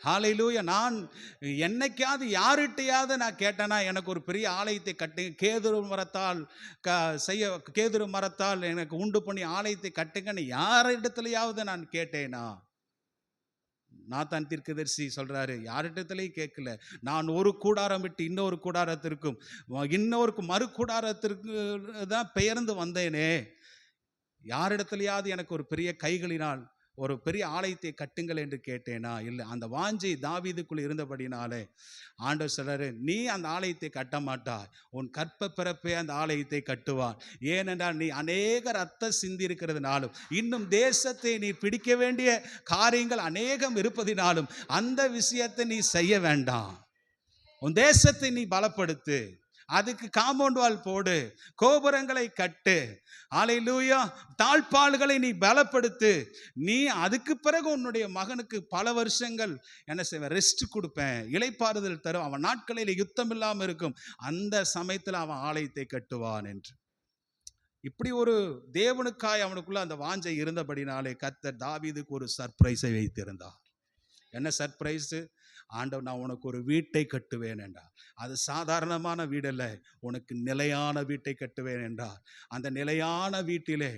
ஹல்லேலூயா. நான் என்னைக்காவது யார்கிட்டையாவது நான் கேட்டேனா, எனக்கு ஒரு பெரிய ஆலயத்தை கட்டுங்க, கேதுரு மரத்தால் எனக்கு உண்டு பண்ணி ஆலயத்தை கட்டுங்கன்னு யாரிடத்துலையாவது நான் கேட்டேனா? நாத்தான் தீர்க்கதரிசி சொல்றாரு, யாரிடத்துலையும் கேட்கல. நான் ஒரு கூடாரம் விட்டு இன்னொரு கூடாரத்திற்கும் இன்னொரு மறு கூடாரத்திற்கு தான் பெயர்ந்து வந்தேனே, யாரிடத்துலையாவது எனக்கு ஒரு பெரிய கைகளினால் ஒரு பெரிய ஆலயத்தை கட்டுங்கள் என்று கேட்டேனா? இல்லை. அந்த வாஞ்சை தாவீதுக்குள் இருந்தபடினாலே ஆண்டவர் சொல்றாரு, நீ அந்த ஆலயத்தை கட்ட மாட்டாய், உன் கற்ப பிறப்பே அந்த ஆலயத்தை கட்டுவான். ஏனென்றால் நீ அநேக ரத்தம் சிந்தி இருக்கிறதுனாலும், இன்னும் தேசத்தை நீ பிடிக்க வேண்டிய காரியங்கள் அநேகம் இருப்பதினாலும் அந்த விஷயத்தை நீ செய்ய வேண்டாம். உன் தேசத்தை நீ பலப்படுத்து, அதுக்கு காம்பவுண்ட் வால் போடு, கோபுரங்களை கட்டு, ஹல்லேலூயா, தாழ்பால்களை நீ பலப்படுத்து. நீ அதுக்கு பிறகு உன்னுடைய மகனுக்கு பல வருஷங்கள் என்ன செய்வேன், ரெஸ்ட் கொடுப்பேன், இளைப்பாறுதல் தரும், அவன் நாட்களில் யுத்தம் இல்லாமல் இருக்கும், அந்த சமயத்தில் அவன் ஆலயத்தை கட்டுவான் என்று. இப்படி ஒரு தேவனுக்காய் அவனுக்குள்ள அந்த வாஞ்சை இருந்தபடினாலே கர்த்தர் தாவீதுக்கு ஒரு சர்ப்ரைஸை வைத்திருந்தார். என்ன சர்ப்ரைஸ்? ஆண்டவர், நான் உனக்கு ஒரு வீட்டை கட்டுவேன் என்றார். அது சாதாரணமான வீடல்ல, உனக்கு நிலையான வீட்டை கட்டுவேன் என்றார். அந்த நிலையான வீட்டிலே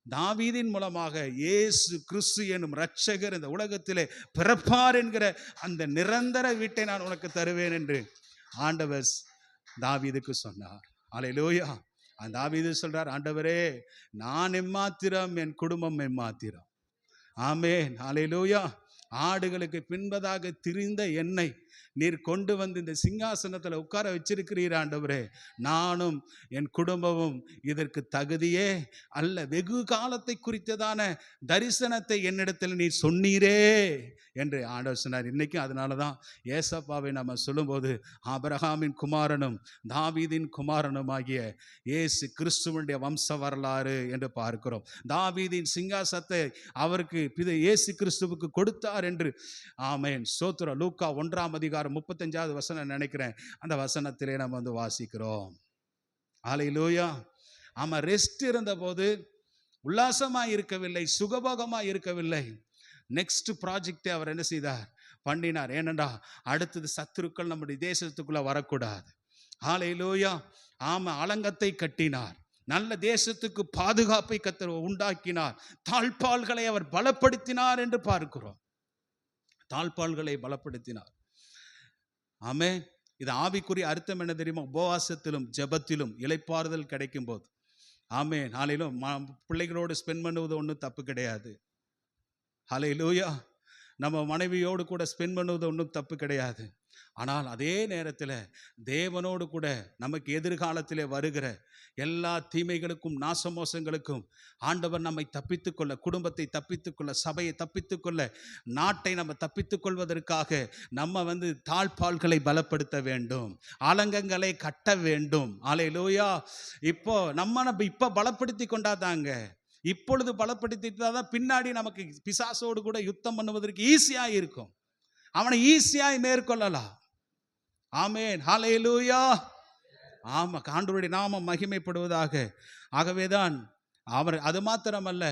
தாவீதின் மூலமாக இயேசு கிறிஸ்து எனும் இரட்சகர் இந்த உலகத்திலே பிறப்பார் என்கிற அந்த நிரந்தர வீட்டை நான் உனக்கு தருவேன் என்று ஆண்டவர் தாவீதுக்கு சொன்னார். ஹல்லேலூயா. அந்த தாவீது சொல்றார், ஆண்டவரே, நான் எம்மாத்திரம், என் குடும்பம் எம்மாத்திரம். ஆமென். ஹல்லேலூயா. ஆடுகளுக்கு பின்பதாக திரிந்த என்னை நீர் கொண்டு வந்து இந்த சிங்காசனத்தில் உட்கார வச்சிருக்கிறீர் ஆண்டவரே, நானும் என் குடும்பமும் இதற்கு தகுதியே அல்ல. வெகு காலத்தை குறித்ததான தரிசனத்தை என்னிடத்தில் நீர் சொன்னீரே என்று ஆண்டவர் சொன்னார். இன்னைக்கும் அதனால தான் ஏசப்பாவை நம்ம சொல்லும்போது ஆபிரகாமின் குமாரனும் தாவீதின் குமாரனும் ஆகிய இயேசு கிறிஸ்துவனுடைய வம்ச வரலாறு என்று பார்க்கிறோம். தாவீதின் சிங்காசனத்தை அவருக்கு இயேசு கிறிஸ்துவுக்கு கொடுத்தார் என்று. ஆமென். ஸ்தோத்திரம். லூக்கா 1ஆம் அதிகாரம் 35வது வசனம் நினைக்கிறேன், அந்த வசனத்திலே நம்ம வந்து வாசிக்கிறோம். ஹல்லேலூயா. ஆமா, ரெஸ்ட் இருந்த போது உல்லாசமா இருக்கவில்லை, சுகபோகமா இருக்கவில்லை. நெக்ஸ்ட் ப்ராஜெக்டை அவர் என்ன செய்தார், பண்ணினார். ஏனென்றா அடுத்தது சத்துருக்கள் நம்முடைய தேசத்துக்குள்ள வரக்கூடாது. ஹல்லேலூயா. ஆமா, அலங்கத்தை கட்டினார், நல்ல தேசத்துக்கு பாதுகாப்பை கர்த்தர் உண்டாக்கினார், தாழ்பால்களை அவர் பலப்படுத்தினார் என்று பார்க்கிறோம். தாழ்பால்களை பலப்படுத்தினார். ஆமென். இது ஆவிக்குரிய அர்த்தம் என்ன தெரியுமா? உபவாசத்திலும் ஜெபத்திலும் இளைப்பாறுதல் கிடைக்கும் போது. ஆமென். ஹல்லேலூயா. பிள்ளைகளோடு ஸ்பெண்ட் பண்ணுவது ஒன்றும் தப்பு கிடையாது. ஹல்லேலூயா. நம்ம மனைவியோடு கூட ஸ்பெண்ட் பண்ணுவது ஒன்றும் தப்பு கிடையாது. ஆனால் அதே நேரத்தில் தேவனோடு கூட நமக்கு எதிர்காலத்திலே வருகிற எல்லா தீமைகளுக்கும் நாசமோசங்களுக்கும் ஆண்டவர் நம்மை தப்பித்துக்கொள்ள, குடும்பத்தை தப்பித்துக்கொள்ள, சபையை தப்பித்துக்கொள்ள, நாட்டை நம்ம தப்பித்துக்கொள்வதற்காக நம்ம தாழ்பால்களை பலப்படுத்த வேண்டும், ஆலங்கங்களை கட்ட வேண்டும். ஹல்லேலூயா. நம்ம இப்போ பலப்படுத்தி கொண்டாதாங்க, இப்பொழுது பலப்படுத்திட்டாதான் பின்னாடி நமக்கு பிசாசோடு கூட யுத்தம் பண்ணுவதற்கு ஈஸியாக இருக்கும், அவனை ஈஸியாக மேற்கொள்ளலாம். ஆமென், ஹல்லேலூயா. ஆமா, ஆண்டவருடைய நாமம் மகிமைப்படுவதாக. ஆகவேதான் அவர் அது மாத்திரமல்ல,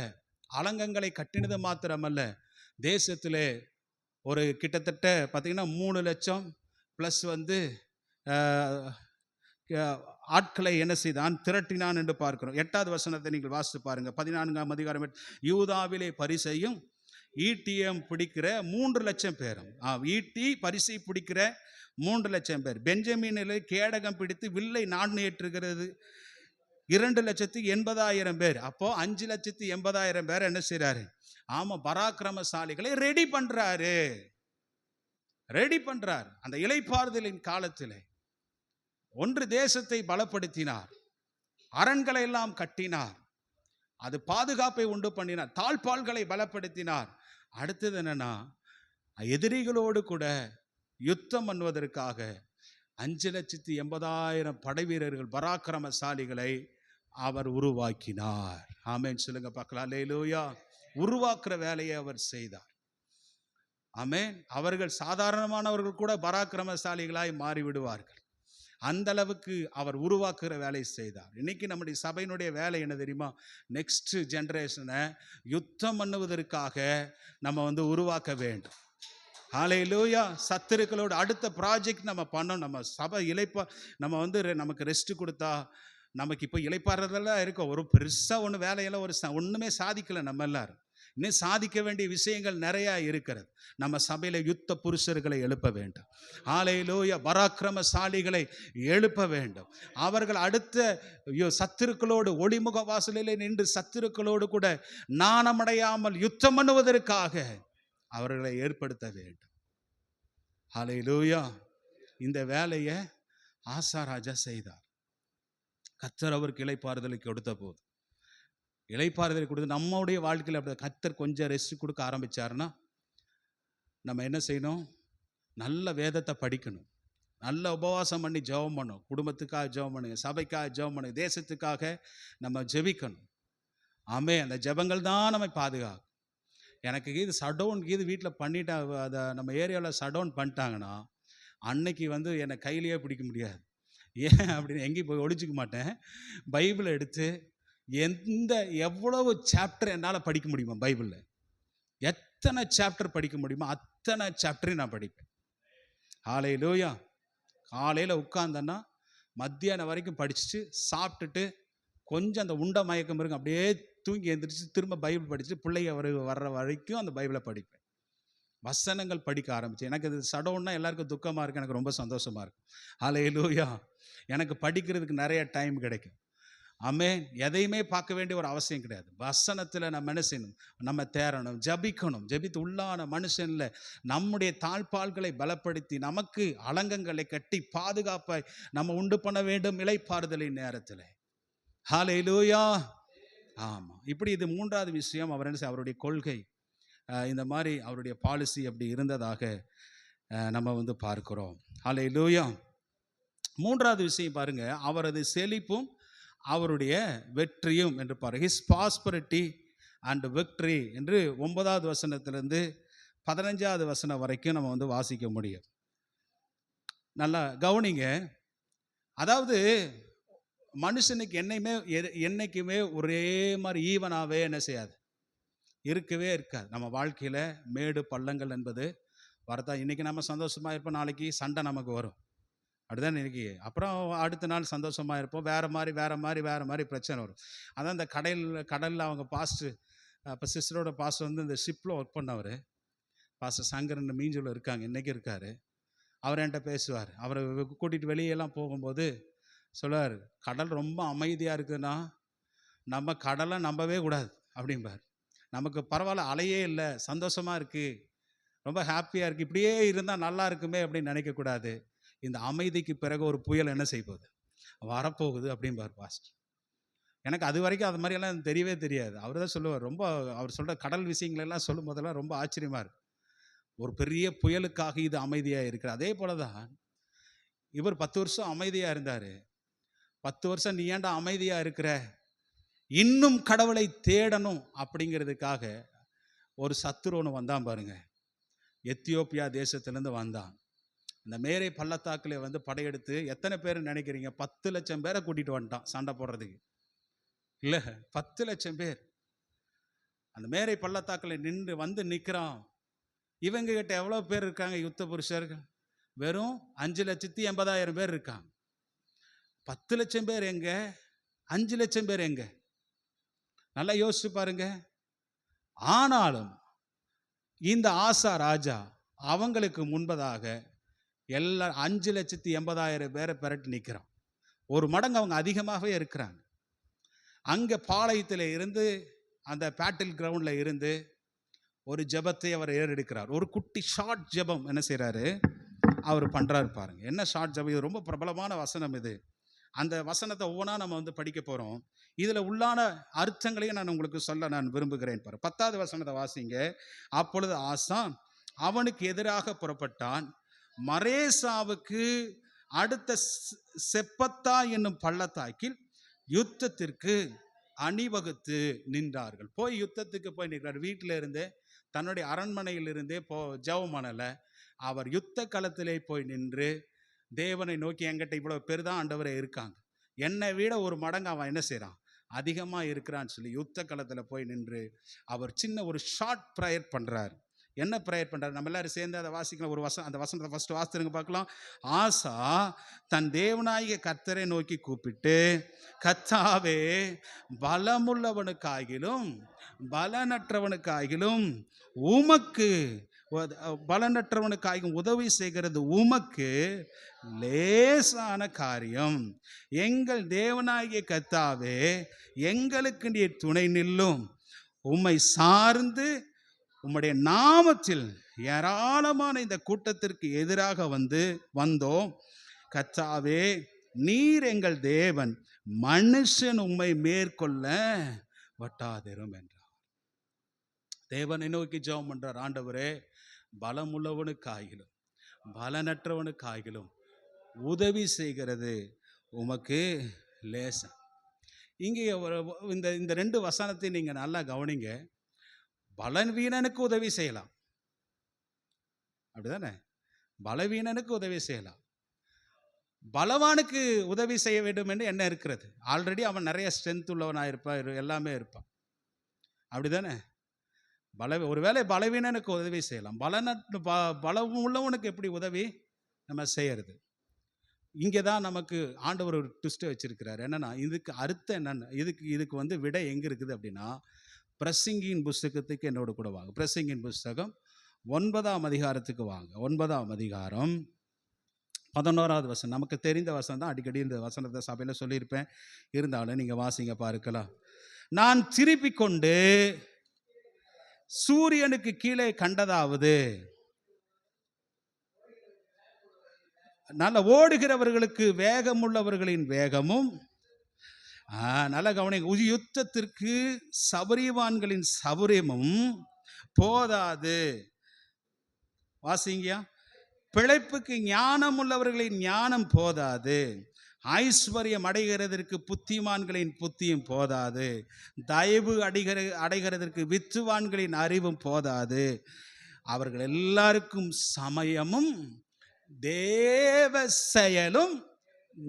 அலங்கங்களை கட்டினது மாத்திரமல்ல, தேசத்திலே ஒரு கிட்டத்தட்ட பார்த்தீங்கன்னா 3 லட்சம் ப்ளஸ் வந்து அஹ், அஹ், ஆட்களை என்ன செய்தான், திரட்டினான் என்று பார்க்கிறோம். 8வது வசனத்தை நீங்கள் வாசித்து பாருங்க. 14ஆம் அதிகாரம். யூதாவிலே பரிசையும் ஈட்டியம் பிடிக்கிற 3 லட்சம் பேரும். ஈட்டி பரிசை பிடிக்கிற 3 லட்சம் பேர். பெஞ்சமினிலே கேடகம் பிடித்து வில்லை நாணேற்றுகிறது 2,80,000 பேர். அப்போ 5,80,000 பேர் என்ன செய்றாரு? ஆமா, பராக்கிரமசாலிகளை ரெடி பண்றாரு. அந்த இளைப்பாறுதலின் காலத்திலே ஒன்று தேசத்தை பலப்படுத்தினார், அரண்களை எல்லாம் கட்டினார், அது பாதுகாப்பை உண்டு பண்ணினார், தாழ்பால்களை பலப்படுத்தினார். அடுத்தது என்னன்னா, எதிரிகளோடு கூட யுத்தம் பண்ணுவதற்காக 5,80,000 படை வீரர்கள் பராக்கிரமசாலிகளை அவர் உருவாக்கினார். ஆமென் சொல்லுங்க பார்க்கலாம். அல்லேலூயா. உருவாக்குற வேலையை அவர் செய்தார். ஆமென். அவர்கள் சாதாரணமானவர்கள் கூட பராக்கிரமசாலிகளாய் மாறி விடுவார்கள். அந்த அளவுக்கு அவர் உருவாக்குற வேலையை செய்தார். இன்னைக்கு நம்முடைய சபையினுடைய வேலை என்ன தெரியுமா? நெக்ஸ்ட் ஜெனரேஷனை யுத்தம் பண்ணுவதற்காக நம்ம வந்து உருவாக்க வேண்டும். ஹல்லேலூயா. சத்துருக்களோட அடுத்த ப்ராஜெக்ட் நம்ம பண்ணோம். நம்ம சபை நம்ம வந்து நமக்கு ரெஸ்ட் கொடுத்தா நமக்கு இப்போ இளைப்பாறுறதெல்லாம் இருக்கும். ஒரு பெருசாக ஒன்று வேலையெல்லாம் ஒன்றுமே சாதிக்கலை. நம்ம எல்லாரும் இன்னும் சாதிக்க வேண்டிய விஷயங்கள் நிறையா இருக்கிறது. நம்ம சபையில் யுத்த புருஷர்களை எழுப்ப வேண்டும். ஹல்லேலூயா. பராக்கிரமசாலிகளை எழுப்ப வேண்டும். அவர்கள் அடுத்த சத்துருக்களோடு ஒளிமுக வாசலிலே நின்று சத்துருக்களோடு கூட நாணமடையாமல் யுத்தம் பண்ணுவதற்காக அவர்களை ஏற்படுத்த வேண்டும். ஹல்லேலூயா. இந்த வேலையை ஆசா ராஜா செய்தார். கர்த்தர் அவருக்கு இளைப்பாறுதலை கொடுத்த போது, இளைப்பாறுதலை கொடுத்து நம்முடைய வாழ்க்கையில் அப்படி கர்த்தர் கொஞ்சம் ரெஸ்ட் கொடுக்க ஆரம்பிச்சாருன்னா நம்ம என்ன செய்யணும்? நல்ல வேதத்தை படிக்கணும், நல்ல உபவாசம் பண்ணி ஜெபம் பண்ணணும், குடும்பத்துக்காக ஜெபம் பண்ணுங்க, சபைக்காக ஜெபம் பண்ணுங்க, தேசத்துக்காக நம்ம ஜெபிக்கணும். ஆமே, அந்த ஜெபங்கள் தான் நம்ம பாதுகாக்கும். எனக்கு இது சடவுன் வீட்டில் பண்ணிட்டா, அதை நம்ம ஏரியாவில் சடவுன் பண்ணிட்டாங்கன்னா அன்னைக்கு வந்து என்னை கையிலேயே பிடிக்க முடியாது. ஏன் அப்படின்னு எங்கேயும் போய் ஒழிச்சிக்க மாட்டேன். பைபிளை எடுத்து எவ்வளவு சாப்டர் என்னால் படிக்க முடியுமா, பைபிளில் எத்தனை சாப்டர் படிக்க முடியுமோ அத்தனை சாப்டரையும் நான் படிப்பேன். ஹல்லேலூயா. காலையில் உட்கார்ந்தேன்னா மத்தியானம் வரைக்கும் படிச்சுட்டு சாப்பிட்டுட்டு கொஞ்சம் அந்த உண்ட மயக்கம் இருக்கும், அப்படியே தூங்கி எழுந்திரிச்சு திரும்ப பைபிள் படிச்சுட்டு பிள்ளைங்க வர்ற வரைக்கும் அந்த பைபிளை படிப்பேன். வசனங்கள் படிக்க ஆரம்பிச்சு. எனக்கு இது சடவுன்னா எல்லாருக்கும் துக்கமாக இருக்குது, எனக்கு ரொம்ப சந்தோஷமாக இருக்கும். ஹல்லேலூயா. எனக்கு படிக்கிறதுக்கு நிறைய டைம் கிடைக்கும். ஆமென். எதையுமே பார்க்க வேண்டிய ஒரு அவசியம் கிடையாது. வசனத்தில் நம்ம என்ன செய்யணும்? நம்ம தேரணும், ஜபிக்கணும். ஜபித்து உள்ளான மனுஷனில் நம்முடைய தாழ்பால்களை பலப்படுத்தி நமக்கு அலங்கங்களை கட்டி பாதுகாப்பை நம்ம உண்டு பண்ண வேண்டும் இளைப்பாறுதலின் நேரத்தில். ஹல்லேலூயா. ஆமாம். இப்படி இது 3வது விஷயம். அவர் என்ன, அவருடைய கொள்கை இந்த மாதிரி அவருடைய பாலிசி அப்படி இருந்ததாக நம்ம வந்து பார்க்கிறோம். ஹல்லேலூயா. 3வது விஷயம் பாருங்க, அவரது செழிப்பும் அவருடைய வெற்றியும் என்று பாருங்க. ஹிஸ் பாஸ்பரிட்டி அண்ட் விக்டரி என்று 9வது வசனத்திலிருந்து 15வது வசனம் வரைக்கும் நம்ம வந்து வாசிக்க முடியும். நல்லா கவனிங்க. அதாவது மனுஷனுக்கு என்னைக்குமே ஒரே மாதிரி ஈவனாகவே என்ன செய்யாது, இருக்கவே இருக்காது. நம்ம வாழ்க்கையில் மேடு பள்ளங்கள் என்பது வரதா. இன்றைக்கி நம்ம சந்தோஷமாக இருப்போம், நாளைக்கு சண்டை நமக்கு வரும். அப்படிதான் இன்றைக்கி. அப்புறம் அடுத்த நாள் சந்தோஷமாக இருப்போம், வேறு மாதிரி பிரச்சனை வரும். அதான் இந்த கடலில் அவங்க பாஸ்டர், அப்போ சிஸ்டரோட பாஸ்டர் வந்து இந்த ஷிப்பில் ஒர்க் பண்ணவர் பாஸ்டர் சங்கரன் மீஞ்சூரில் இருக்காங்க, இன்றைக்கி இருக்கார். அவர் என்கிட்ட பேசுவார். அவரை கூட்டிகிட்டு வெளியெல்லாம் போகும்போது சொல்லுவார், கடல் ரொம்ப அமைதியாக இருக்குதுன்னா நம்ம கடலை நம்பவே கூடாது அப்படிம்பார். நமக்கு பரவாயில்ல, அலையே இல்லை, சந்தோஷமாக இருக்குது, ரொம்ப ஹாப்பியாக இருக்குது, இப்படியே இருந்தால் நல்லா இருக்குமே அப்படின்னு நினைக்கக்கூடாது. இந்த அமைதிக்கு பிறகு ஒரு புயல் என்ன செய்ய போகுது, வரப்போகுது அப்படிம்பார் பாஸ்டர். எனக்கு அது வரைக்கும் அது மாதிரியெல்லாம் தெரியவே தெரியாது. அவர் தான் சொல்லுவார். ரொம்ப அவர் சொல்கிற கடல் விஷயங்களெல்லாம் சொல்லும் போதெல்லாம் ரொம்ப ஆச்சரியமாக இருக்குது. ஒரு பெரிய புயலுக்காக இது அமைதியாக இருக்குது. அதே போல தான் இவர் 10 வருஷம் அமைதியாக இருந்தார். 10 வருஷம் நீ ஏன்டா அமைதியாக இருக்கிற, இன்னும் கடவுளை தேடணும் அப்படிங்கிறதுக்காக ஒரு சத்துரு ஒன்று வந்தான் பாருங்க. எத்தியோப்பியா தேசத்திலேருந்து வந்தான். இந்த மேரை பள்ளத்தாக்கில் வந்து படையெடுத்து எத்தனை பேர் நினைக்கிறீங்க? 10,00,000 பேரை கூட்டிட்டு வந்துட்டான் சண்டை போடுறதுக்கு. இல்லை, 10,00,000 பேர் அந்த மேரை பள்ளத்தாக்கில் நின்று வந்து நிற்கிறான். இவங்க கிட்ட எவ்வளோ பேர் இருக்காங்க யுத்த புருஷர்கள்? வெறும் 5,80,000 பேர் இருக்காங்க. 10,00,000 பேர் எங்க? 5,00,000 பேர் எங்க? நல்லா யோசிச்சு பாருங்க. ஆனாலும் இந்த ஆசா ராஜா அவங்களுக்கு முன்பதாக எல்லா 5,80,000 பேரை பெரட்டி நிற்கிறான். ஒரு மடங்கு அவங்க அதிகமாகவே இருக்கிறாங்க. அங்கே பாளையத்தில் இருந்து அந்த பேட்டில் கிரவுண்டில் இருந்து ஒரு ஜெபத்தை அவர் ஏறெடுக்கிறார். ஒரு குட்டி ஷார்ட் ஜெபம் என்ன செய்கிறாரு அவர் பண்ணுறாரு பாருங்க. என்ன ஷார்ட் ஜெபம்? இது ரொம்ப பிரபலமான வசனம். இது அந்த வசனத்தை ஒவ்வொன்றா நம்ம வந்து படிக்க போகிறோம். இதில் உள்ளான அர்த்தங்களையும் நான் உங்களுக்கு சொல்ல நான் விரும்புகிறேன். பாரு, 10வது வசனத்தை வாசிங்க. அப்பொழுது ஆசா அவனுக்கு எதிராக புறப்பட்டான். மரேசாவுக்கு அடுத்த செப்பத்தா என்னும் பள்ளத்தாக்கில் யுத்தத்திற்கு அணிவகுத்து நின்றார்கள். போய் யுத்தத்துக்கு போய் நிற்கிறார். வீட்டில் இருந்தே, தன்னுடைய அரண்மனையில் இருந்தே ஜெபம் பண்ணல. அவர் யுத்த களத்திலே போய் நின்று தேவனை நோக்கி, என்கிட்ட இவ்வளோ பேர் தான் ஆண்டவரே இருக்காங்க, என்னை விட ஒரு மடங்கு அவன் என்ன செய்கிறான், அதிகமாக இருக்கிறான்னு சொல்லி யுத்த களத்தில் போய் நின்று அவர் சின்ன ஒரு ஷார்ட் ப்ரேயர் பண்ணுறார். என்ன ப்ரேயர் பண்ணுறாரு? நம்ம எல்லாரும் சேர்ந்து அதை வாசிக்கலாம். ஒரு அந்த வசனத்தை ஃபர்ஸ்ட் வாசித்துருங்க பார்க்கலாம். ஆசா தன் தேவனாகிய கர்த்தரை நோக்கி கூப்பிட்டு, கர்த்தாவே, பலமுள்ளவனுக்காகிலும் பலனற்றவனுக்காகிலும் உமக்கு பலனற்றவனுக்காகவும் உதவி செய்கிறது உமக்கு லேசான காரியம். எங்கள் தேவனாகிய கர்த்தாவே, எங்களுக்கு நீர் துணை நில்லும். உம்மை சார்ந்து உம்முடைய நாமத்தில் ஏராளமான இந்த கூட்டத்திற்கு எதிராக வந்தோம். கர்த்தாவே, நீர் எங்கள் தேவன், மனுஷன் உம்மை மேற்கொள்ள வட்டாதிரும் என்றார். தேவனை நோக்கி ஜெபம் பண்றார். ஆண்டவரே, பலமுள்ளவனுக்காகிலும் பலனற்றவனுக்காகிலும் உதவி செய்கிறது உமக்கு லேசம். இங்கே இந்த 2 வசனத்தை நீங்க நல்லா கவனிங்க. பலவீனனுக்கு உதவி செய்யலாம், அப்படிதானே? பலவீனனுக்கு உதவி செய்யலாம். பலவானுக்கு உதவி செய்ய வேண்டும் என்று என்ன இருக்கிறது? ஆல்ரெடி அவன் நிறைய ஸ்ட்ரென்த் உள்ளவனாக இருப்பான், எல்லாமே இருப்பான், அப்படிதானே? ஒருவேளை பலவீனனுக்கு உதவி செய்யலாம். பலம் உள்ளவனுக்கு எப்படி உதவி நம்ம செய்யறது? இங்கே தான் நமக்கு ஆண்டவர் ஒரு ட்விஸ்ட்டை வச்சிருக்கிறார். என்னன்னா, இதுக்கு அர்த்தம் என்னன்னு, இதுக்கு விடை எங்கே இருக்குது அப்படின்னா, பிரசங்கியின் புஸ்தகத்துக்கு என்னோட கூட வாங்க. பிரசங்கியின் புஸ்தகம் 9ஆம் அதிகாரத்துக்கு வாங்க. 9ஆம் அதிகாரம் 11வது வசனம். நமக்கு தெரிந்த வசனம் தான், அடிக்கடி இந்த வசனத்தை சபையில் சொல்லியிருப்பேன். இருந்தாலும் நீங்கள் வாசிங்க பார்க்கலாம். நான் திருப்பி கொண்டு சூரியனுக்கு கீழே கண்டதாவது, நல்ல ஓடுகிறவர்களுக்கு வேகம் உள்ளவர்களின் வேகமும், நல்ல கவனிங்க, யுத்தத்திற்கு சபரியவான்களின் சபரியமும் போதாது. வாசிங்க. பிழைப்புக்கு ஞானம் உள்ளவர்களின் ஞானம் போதாது. ஐஸ்வர்யம் அடைகிறதற்கு புத்திமான்களின் புத்தியும் போதாது. தயவு அடைகிறதற்கு வித்துவான்களின் அறிவும் போதாது. அவர்கள் எல்லாருக்கும் சமயமும் தேவ செயலும்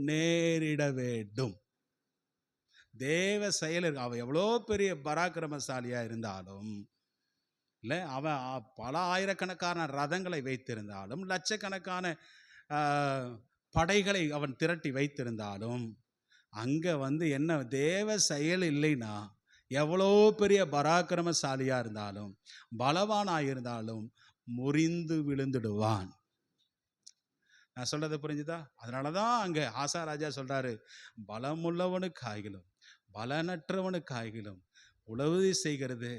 நேரிட வேண்டும். தேவ செயல், அவன் எவ்வளோ பெரிய பராக்கிரமசாலியா இருந்தாலும், இல்லை, அவன் பல ஆயிரக்கணக்கான ரதங்களை வைத்திருந்தாலும், லட்சக்கணக்கான படைகளை அவன் திரட்டி வைத்திருந்தாலும், அங்கே என்ன தேவ செயல் இல்லைன்னா, எவ்வளோ பெரிய பராக்கிரமசாலியாக இருந்தாலும் பலவானாக இருந்தாலும் முறிந்து விழுந்துடுவான். நான் சொல்றது புரிஞ்சுதா? அதனால தான் அங்கே ஆசா ராஜா சொல்றாரு, பலமுள்ளவனுக்காகிலும் பலனற்றவனுக்காகிலும் உதவி செய்கிறது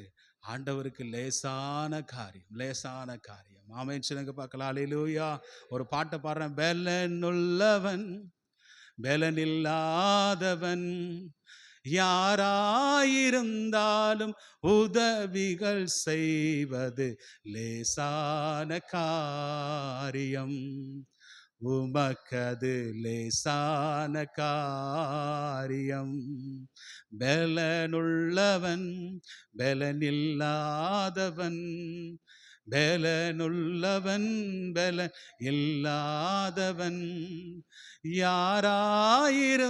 ஆண்டவருக்கு லேசான காரியம், லேசான காரியம். ஆமென் சொல்லுங்க பார்க்கலாம். அல்லேலூயா. ஒரு பாட்டை பாடுறேன். பெலனுள்ளவன் பெலனில்லாதவன் யாராயிருந்தாலும் உதவிகள் செய்வது லேசான காரியம், உமக்கது லேசான காரியம். பெலனுள்ளவன் பெலனில்லாதவன் பலனுள்ளவன் பல இல்லாதவன், யாராயிருந்தாலும்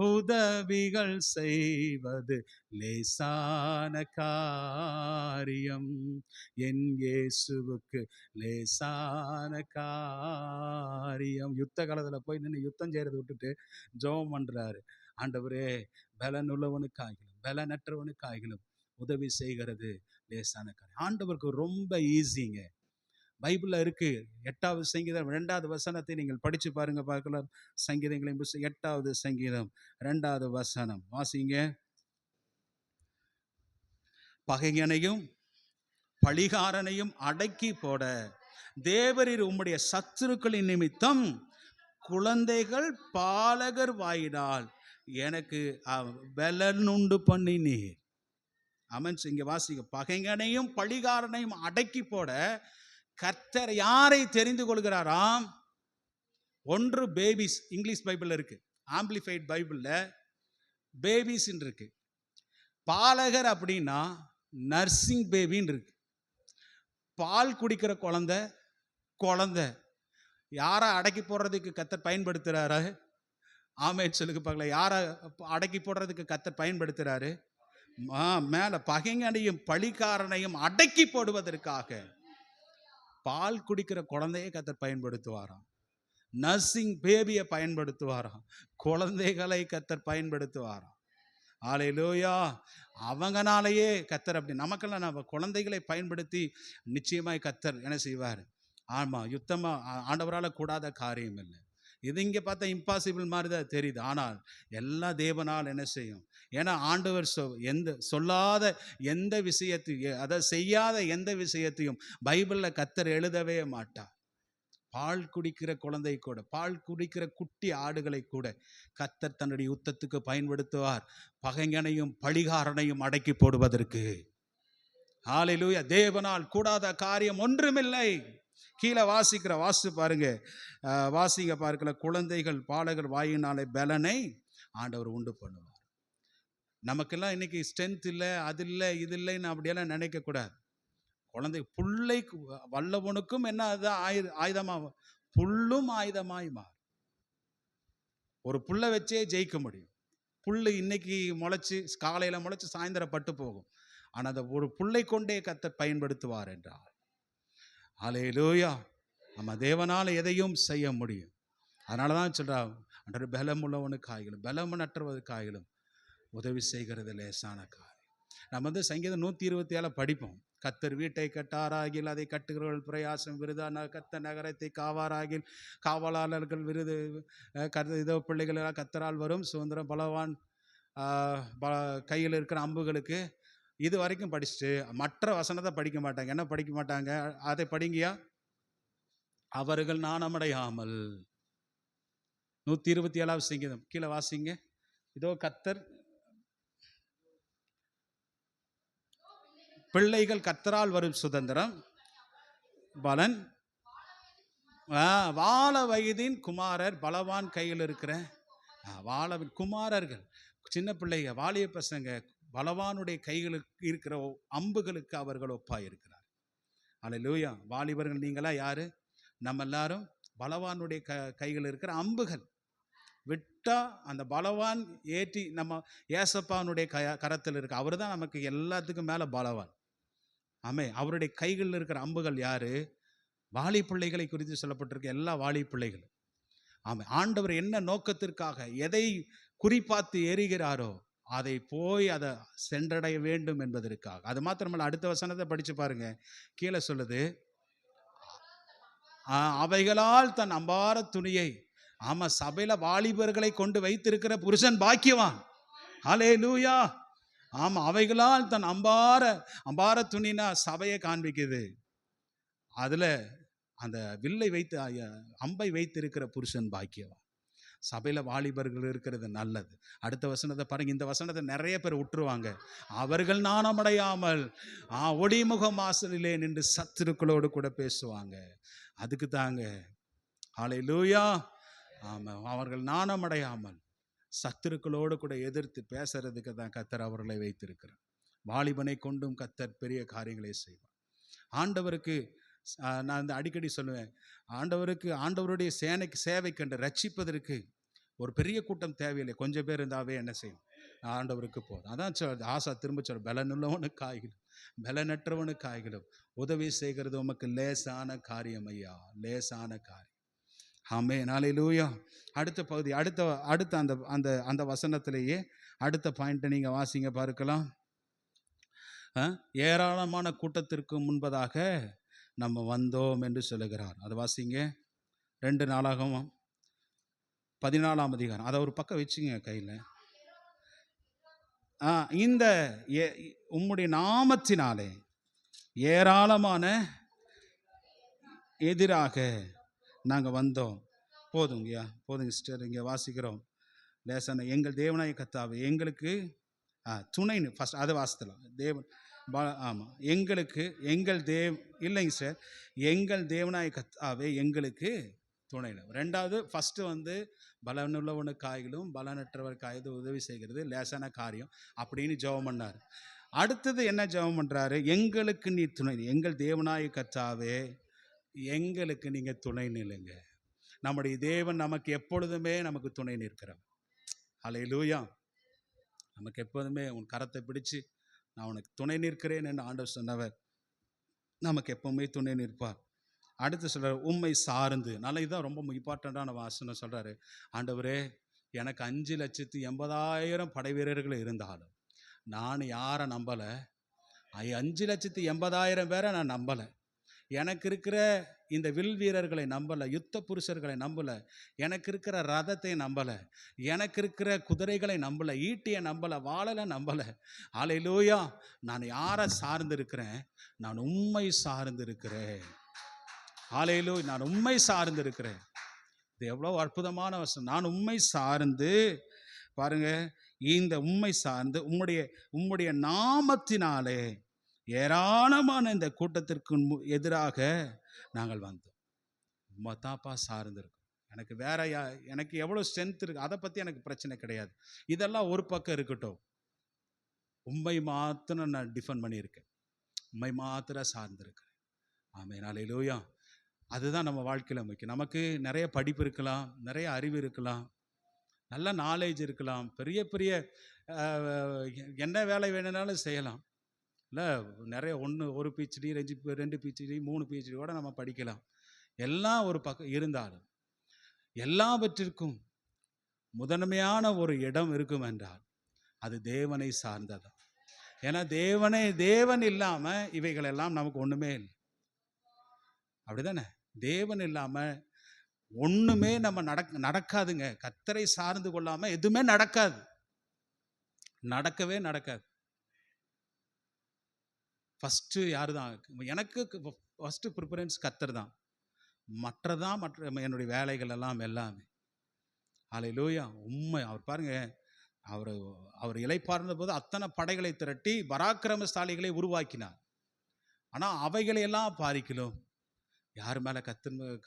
உதவிகள் செய்வது லேசான காரியம். என் இயேசுவுக்கு லேசான காரியம். யுத்த காலத்தில் போய் நின்று யுத்தம் செய்யறதை விட்டுட்டு ஜெபம் பண்றாரு. ஆண்டவரே, பலனுள்ளவனுக்காகிலும் பலனற்றவனுக்காகிலும் உதவி செய்கிறது லேசான காரியம். ஆண்டவருக்கு ரொம்ப ஈஸிங்க. பைபிளில் இருக்கு. 8வது சங்கீதம் 2வது வசனத்தை நீங்கள் படிச்சு பாருங்க, பார்க்கலாம். சங்கீதங்களின் புஸ்தகம் 8வது சங்கீதம் 2வது வசனம் வாசிங்க. பகைஞனையும் பழிகாரனையும் அடக்கி போட தேவரீர் உம்முடைய சத்துருக்களின் நிமித்தம் குழந்தைகள் பாலகர் வாயினால் எனக்கு பலனுண்டு பண்ணினீர். அமன். இங்க வாசிங்க. பகைஞனையும் பழிகாரனையும் அடக்கி போட கர்த்தர் யாரை தெரிந்து கொள்கிறாராம்? ஒன்று பேபிஸ். இங்கிலீஷ் பைபிள்ல இருக்கு, ஆம்பிளிஃபைட் பைபிள்ல பேபிஸ் இருக்கு. பாலகர் அப்படின்னா நர்சிங் பேபின்னு இருக்கு. பால் குடிக்கிற குழந்தை யாரை அடக்கி போடுறதுக்கு கர்த்தர் பயன்படுத்துறாரு? ஆமென் சொல்லுங்க பார்க்கல. யாரை அடக்கி போடுறதுக்கு கர்த்தர் பயன்படுத்துறாரு? மேல பகைஞனையும் பழிகாரனையும் அடக்கி போடுவதற்காக பால் குடிக்கிற குழந்தையை கர்த்தர் பயன்படுத்துவாராம். நர்சிங் பேபியை பயன்படுத்துவாராம். குழந்தைகளை கர்த்தர் பயன்படுத்துவாராம். ஹல்லேலூயா. அவங்கனாலேயே கர்த்தர் அப்படி நமக்கெல்லாம் நம்ம குழந்தைகளை பயன்படுத்தி நிச்சயமாய் கர்த்தர் என்ன செய்வார்? ஆமா, யுத்தமா ஆண்டவரால் கூடாத காரியம் இல்லை. இது இங்கே பார்த்தா இம்பாசிபிள் மாதிரி தான் தெரியுது. ஆனால் எல்லாம் தேவனால் என்ன செய்யும்? ஏன்னா ஆண்டவர் சொல்லாத எந்த விஷயத்தையும், அதை செய்யாத எந்த விஷயத்தையும் பைபிளில் கர்த்தர் எழுதவே மாட்டார். பால் குடிக்கிற குழந்தை கூட, பால் குடிக்கிற குட்டி ஆடுகளை கூட கர்த்தர் தன்னுடைய யுத்தத்துக்கு பயன்படுத்துவார், பகைஞனையும் பழிகாரனையும் அடக்கி போடுவதற்கு. ஹல்லேலூயா. தேவனால் கூடாத காரியம் ஒன்றுமில்லை. கீழே வாசி பாருங்க, வாசிங்க பார்க்கல. குழந்தைகள் பாலகர் வாயினாலே பலனை ஆண்டவர் உண்டு பண்ணுவார். நமக்கெல்லாம் இன்னைக்கு ஸ்ட்ரென்த் இல்லை, அது இல்லை, இது இல்லைன்னு அப்படியெல்லாம் நினைக்க கூடாது. குழந்தை புல்லை வல்லவனுக்கும் என்ன அதுதான் ஆயுதமா, புல்லும் ஆயுதமாய் மாறும். ஒரு புல்லை வச்சே ஜெயிக்க முடியும். புல்லு இன்னைக்கு முளைச்சு காலையில முளைச்சு சாயந்தரம் பட்டு போகும். ஆனால் அந்த ஒரு புல்லை கொண்டே கர்த்தர் பயன்படுத்துவார் என்றார். ஹல்லேலூயா. நம்ம தேவனால் எதையும் செய்ய முடியும். அதனால தான் சொல்றா, அன்று பலம் உள்ளவனுக்காகிலும் பலமற்றவனுக்காகிலும் உதவி செய்கிறது லேசான காரியம். நம்ம சங்கீதம் 127 படிப்போம். கர்த்தர் வீட்டை கட்டாராகில் அதை கட்டுகிறவர்கள் பிரயாசம் விருதான, கர்த்தர் நகரத்தை காவாராகில் காவலாளர்கள் விருது. இதோ பிள்ளைகள் கர்த்தரால் வரும் சுதந்திரம், பலவான் கையில் இருக்கிற அம்புகளுக்கு. இது வரைக்கும் படிச்சுட்டு மற்ற வசனத்தை படிக்க மாட்டாங்க. என்ன படிக்க மாட்டாங்க? அதை படிங்கயா. அவர்கள் நாணமடையாமல். 127வது சங்கீதம் கீழே வாசிங்க. இதோ கர்த்தர் பிள்ளைகள் கர்த்தரால் வரும் சுதந்திரம், பலன், வாழ வயதின் குமாரர் பலவான் கையில் இருக்கிற வாழவின் குமாரர்கள், சின்ன பிள்ளைங்க, வாலிய பசங்க, பலவானுடைய கைகளுக்கு இருக்கிற அம்புகளுக்கு அவர்கள் ஒப்பாயிருக்கிறார். ஹல்லேலூயா. வாலிபர்கள் நீங்களா யாரு? நம்ம எல்லாரும் பலவானுடைய கைகள் இருக்கிற அம்புகள். விட்டா அந்த பலவான் ஏற்றி நம்ம ஏசப்பானுடைய கரத்தில் இருக்கு. அவர் தான் நமக்கு எல்லாத்துக்கும் மேல பலவான். ஆமே. அவருடைய கைகளில் இருக்கிற அம்புகள் யாரு? வாலி பிள்ளைகளை குறித்து சொல்லப்பட்டிருக்க எல்லா வாலி பிள்ளைகளும். ஆமே. ஆண்டவர் என்ன நோக்கத்திற்காக எதை குறிப்பாத்து எறிகிறாரோ அதை போய் அதை சென்றடைய வேண்டும் என்பதற்காக. அது மாத்திரமல்ல, அடுத்த வசனத்தை படிச்சு பாருங்க. கீழே சொல்லுது, அவைகளால் தன் அம்பார துணியை. ஆமா, சபையில வாலிபர்களை கொண்டு வைத்திருக்கிற புருஷன் பாக்கியவான். ஹல்லேலூயா. ஆமா, அவைகளால் தன் அம்பார துணினா சபையை காண்பிக்குது. அதுல அந்த வில்லை வைத்து அம்பை வைத்திருக்கிற புருஷன் பாக்கியவான். சபையில வாலிபர்கள் இருக்கிறது நல்லது. அடுத்த வசனத்தை பாருங்க. இந்த வசனத்தை நிறைய பேர் விட்டுருவாங்க. அவர்கள் நாணமடையாமல் ஒளிமுக வாசலிலே நின்று சத்துருக்களோடு கூட பேசுவாங்க. அதுக்கு தாங்க. ஹல்லேலூயா. ஆமா, அவர்கள் நாணமடையாமல் சத்துருக்களோடு கூட எதிர்த்து பேசுறதுக்கு தான் கர்த்தர் அவர்களை வைத்திருக்கிறார். வாலிபனை கொண்டும் கர்த்தர் பெரிய காரியங்களை செய்வார். ஆண்டவருக்கு நான் இந்த அடிக்கடி சொல்லுவேன், ஆண்டவருடைய சேவைக்கென்று ரட்சிப்பதற்கு ஒரு பெரிய கூட்டம் தேவையில்லை, கொஞ்சம் பேர் இருந்தாவே என்ன செய்யும், ஆண்டவருக்கு போதும். அதான் ஆசா திரும்ப சொல்ற, பலனுள்ளவனுக்கு காய்களும் பலனற்றவனுக்கு காய்களும் உதவி செய்கிறது உமக்கு லேசான காரியம் ஐயா, லேசான காரியம். ஆமென், ஹல்லேலூயா. அடுத்த பகுதி, அடுத்த அந்த அந்த அந்த வசனத்திலேயே அடுத்த பாயிண்ட்டை நீங்கள் வாசிங்க பார்க்கலாம். ஏராளமான கூட்டத்திற்கு முன்பதாக நம்ம வந்தோம் என்று சொல்லுகிறார். அதை வாசிங்க. 2 நாளாகமம் 14ஆம் அதிகாரம். அதை ஒரு பக்கம் வச்சுங்க கையில். இந்த உம்முடைய நாமத்தினாலே ஏராளமான எதிராக நாங்கள் வந்தோம். போதுங்கய்யா, போதுங்க சிஸ்டர். இங்கே வாசிக்கிறோம் லேசான, எங்கள் தேவனாய கர்த்தாவே எங்களுக்கு துணைன்னு ஃபஸ்ட் அதை வாசித்தலாம். தேவன் ஆமாம், இல்லைங்க சார், எங்கள் தேவனாய கர்த்தாவே எங்களுக்கு துணையில். ரெண்டாவது, ஃபஸ்ட்டு பலனுள்ளவனுக்கு காய்களும் பலனற்றவர் காய்து உதவி செய்கிறது லேசான காரியம் அப்படின்னு ஜெபம் பண்ணார். அடுத்தது என்ன ஜெபம் பண்ணுறாரு? எங்களுக்கு நீ துணை, எங்கள் தேவனாய கர்த்தாவே எங்களுக்கு நீங்கள் துணை நில்லுங்க. நம்முடைய தேவன் நமக்கு எப்பொழுதுமே நமக்கு துணை நிற்கிறவர். ஹல்லேலூயா. நமக்கு எப்போதுமே உன் கரத்தை பிடிச்சு நான் உனக்கு துணை நிற்கிறேன் என்று ஆண்டவர் சொன்னவர் நமக்கு எப்பவுமே துணை நிற்பார். அடுத்து சொல்கிறார் உம்மை சார்ந்து. நல்லா, இதுதான் ரொம்ப இம்பார்ட்டண்ட்டான வாசனை. சொல்கிறாரு, ஆண்டவரே எனக்கு 5,80,000 படை வீரர்கள் இருந்தாலும் நான் யாரை நம்பலை, 5,80,000 பேரை நான் நம்பலை. எனக்கு இருக்கிற இந்த வில் வீரர்களை நம்பலை, யுத்த புருஷர்களை நம்பலை, எனக்கு இருக்கிற ரதத்தை நம்பலை, எனக்கு இருக்கிற குதிரைகளை நம்பலை, ஈட்டியை நம்பலை, வாழலை நம்பலை. ஹல்லேலூயா. நான் யாரை சார்ந்து இருக்கிறேன்? நான் உம்மை சார்ந்து இருக்கிறேன். ஹல்லேலூயா. நான் உம்மை சார்ந்து இருக்கிறேன். இது எவ்வளோ அற்புதமான வசனம். நான் உம்மை சார்ந்து, பாருங்க, இந்த உம்மை சார்ந்து உம்முடைய நாமத்தினாலே ஏராளமான இந்த கூட்டத்திற்கு எதிராக நாங்கள் வந்தோம். மத்தாப்பா சார்ந்திருக்கும். எனக்கு எவ்வளோ ஸ்ட்ரென்த் இருக்கு அதை பற்றி எனக்கு பிரச்சனை கிடையாது. இதெல்லாம் ஒரு பக்கம் இருக்கட்டும். உம்மை மாத்திரம் நான் டிஃபெண்ட் பண்ணியிருக்கேன், உம்மை மாத்திரம் சார்ந்திருக்கிறேன். ஆமென், ஹல்லேலூயா. அதுதான் நம்ம வாழ்க்கையில் முக்கியம். நமக்கு நிறைய படிப்பு இருக்கலாம், நிறைய அறிவு இருக்கலாம், நல்ல நாலேஜ் இருக்கலாம், பெரிய பெரிய என்ன வேலை வேணும்னாலும் செய்யலாம். இல்லை, நிறைய ஒரு PhD 2 PhD 3 PhD கூட நம்ம படிக்கலாம். எல்லாம் ஒரு பக்கம் இருந்தாலும் எல்லாவற்றிற்கும் முதன்மையான ஒரு இடம் இருக்கும் என்றால் அது தேவனை சார்ந்ததான். ஏன்னா தேவன் இல்லாமல் இவைகளெல்லாம் நமக்கு ஒன்றுமே இல்லை. அப்படிதானே? தேவன் இல்லாமல் ஒன்றுமே நம்ம நடக்காதுங்க. கர்த்தரை சார்ந்து கொள்ளாமல் எதுவுமே நடக்கவே நடக்காது. ஃபஸ்ட்டு யார் தான்? எனக்கு ஃபஸ்ட்டு ப்ரிஃபரன்ஸ் கர்த்தர் தான். மற்ற என்னுடைய வேலைகள் எல்லாமே. ஹல்லேலூயா. உண்மை. அவர் பாருங்க, அவர் இளைப்பார்ந்த போது அத்தனை படைகளை திரட்டி பராக்கிரமசாலிகளை உருவாக்கினார். ஆனால் அவைகளையெல்லாம் பாரிக்கலும் யார் மேலே?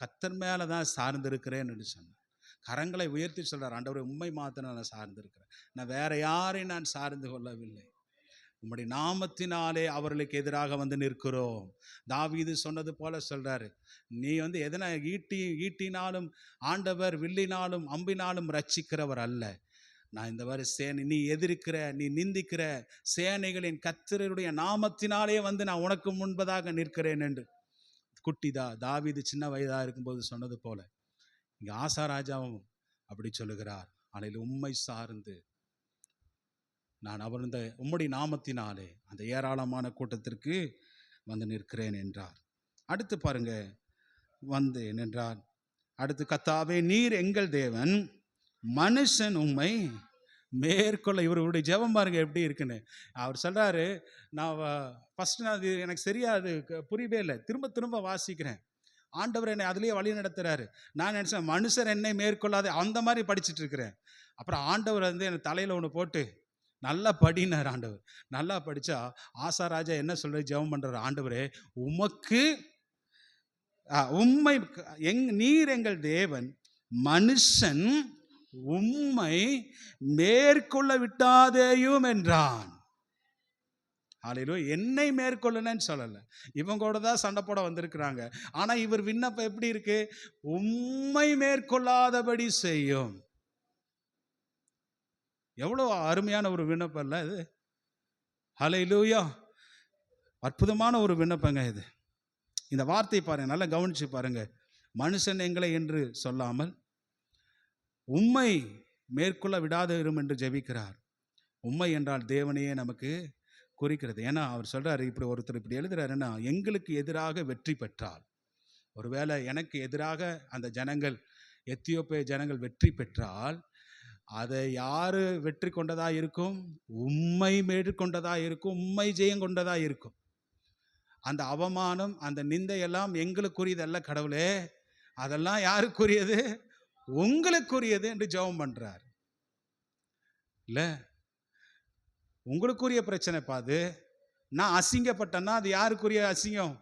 கர்த்தர் மேலே தான் சார்ந்திருக்கிறேன்னு சொன்னார். கரங்களை உயர்த்தி சொல்கிறார், ஆண்டவரே உம்மை மாத்திரம் நான் சார்ந்திருக்கிறேன், நான் வேற யாரையும் நான் சார்ந்து கொள்ளவில்லை. உம்முடைய நாமத்தினாலே அவர்களுக்கு எதிராக வந்து நிற்கிறோம். தாவீது சொன்னது போல சொல்றாரு, நீ எதனா ஈட்டினாலும் ஆண்டவர் வில்லினாலும் அம்பினாலும் ரட்சிக்கிறவர் அல்ல. நான் இந்த மாதிரி நீ எதிர்க்கிற, நீ நிந்திக்கிற சேனைகளின் கர்த்தருடைய நாமத்தினாலே நான் உனக்கு முன்பதாக நிற்கிறேன் என்று தாவீது சின்ன வயதாக இருக்கும்போது சொன்னது போல இங்கே ஆசா ராஜாவும் அப்படி சொல்லுகிறார். ஆனால் உம்மை சார்ந்து நான் உம்முடைய நாமத்தினாலே அந்த ஏராளமான கூட்டத்திற்கு வந்து நிற்கிறேன் என்றார். அடுத்து பாருங்க, என்னென்றார்? அடுத்து, கர்த்தாவே நீர் எங்கள் தேவன், மனுஷன் உம்மை மேற்கொள்ள. இவருடைய ஜெபம் பாருங்க எப்படி இருக்குன்னு. அவர் சொல்றாரு, நான் ஃபர்ஸ்ட் அது எனக்கு சரியா அது புரியவே இல்லை, திரும்ப வாசிக்கிறேன். ஆண்டவர் என்னை அதுலேயே வழி நடத்துறாரு. நான் நினைச்சேன் மனுஷர் என்னை மேற்கொள்ளாது அந்த மாதிரி படிச்சுட்டு இருக்கிறேன். அப்புறம் ஆண்டவர் என் தலையில ஒன்று போட்டு நல்லா படினார். ஆண்டவர் நல்லா படித்தா ஆசா ராஜா என்ன சொல்ற ஜெபம் பண்றாரு, ஆண்டவரே உமக்கு உம்மை நீர் எங்கள் தேவன், மனுஷன் உம்மை மேற்கொள்ள விட்டாதேயும் என்றான். ஹல்லேலூயா. என்னை மேற்கொள்ளுனேன்னு சொல்லலை, இவங்க கூட தான் சண்டை போட வந்திருக்கிறாங்க. ஆனால் இவர் விண்ணப்பம் எப்படி இருக்கு? உம்மை மேற்கொள்ளாதபடி செய்யும். எவ்வளோ அருமையான ஒரு விண்ணப்பம் இல்லை இது? ஹல்லேலூயா. அற்புதமான ஒரு விண்ணப்பங்க இது. இந்த வார்த்தை பாருங்க, நல்லா கவனிச்சு பாருங்க. மனுஷன் எங்களை என்று சொல்லாமல் உம்மை மேற்கொள்ள விடாதிரும் என்று ஜெபிக்கிறார். உம்மை என்றால் தேவனையே நமக்கு குறிக்கிறது. ஏன்னா அவர் சொல்றாரு, இப்படி ஒருத்தர் இப்படி எழுதுறாருன்னா, எங்களுக்கு எதிராக வெற்றி பெற்றால், ஒருவேளை எனக்கு எதிராக அந்த ஜனங்கள், எத்தியோப்பிய ஜனங்கள் வெற்றி பெற்றால், அதை யாரு வெற்றி கொண்டதா இருக்கும்? உம்மை மேற்கொண்டதா இருக்கும், உம்மை ஜெயம் கொண்டதா இருக்கும். அந்த அவமானம், அந்த நிந்தையெல்லாம் எங்களுக்குரியதல்ல கடவுளே, அதெல்லாம் யாருக்குரியது? உங்களுக்குரியது என்று ஜெபம் பண்றார். இல்ல, உங்களுக்குரிய பிரச்சனை பாது. நான் அசிங்கப்பட்டேன்னா அது யாருக்குரிய அசிங்கம்?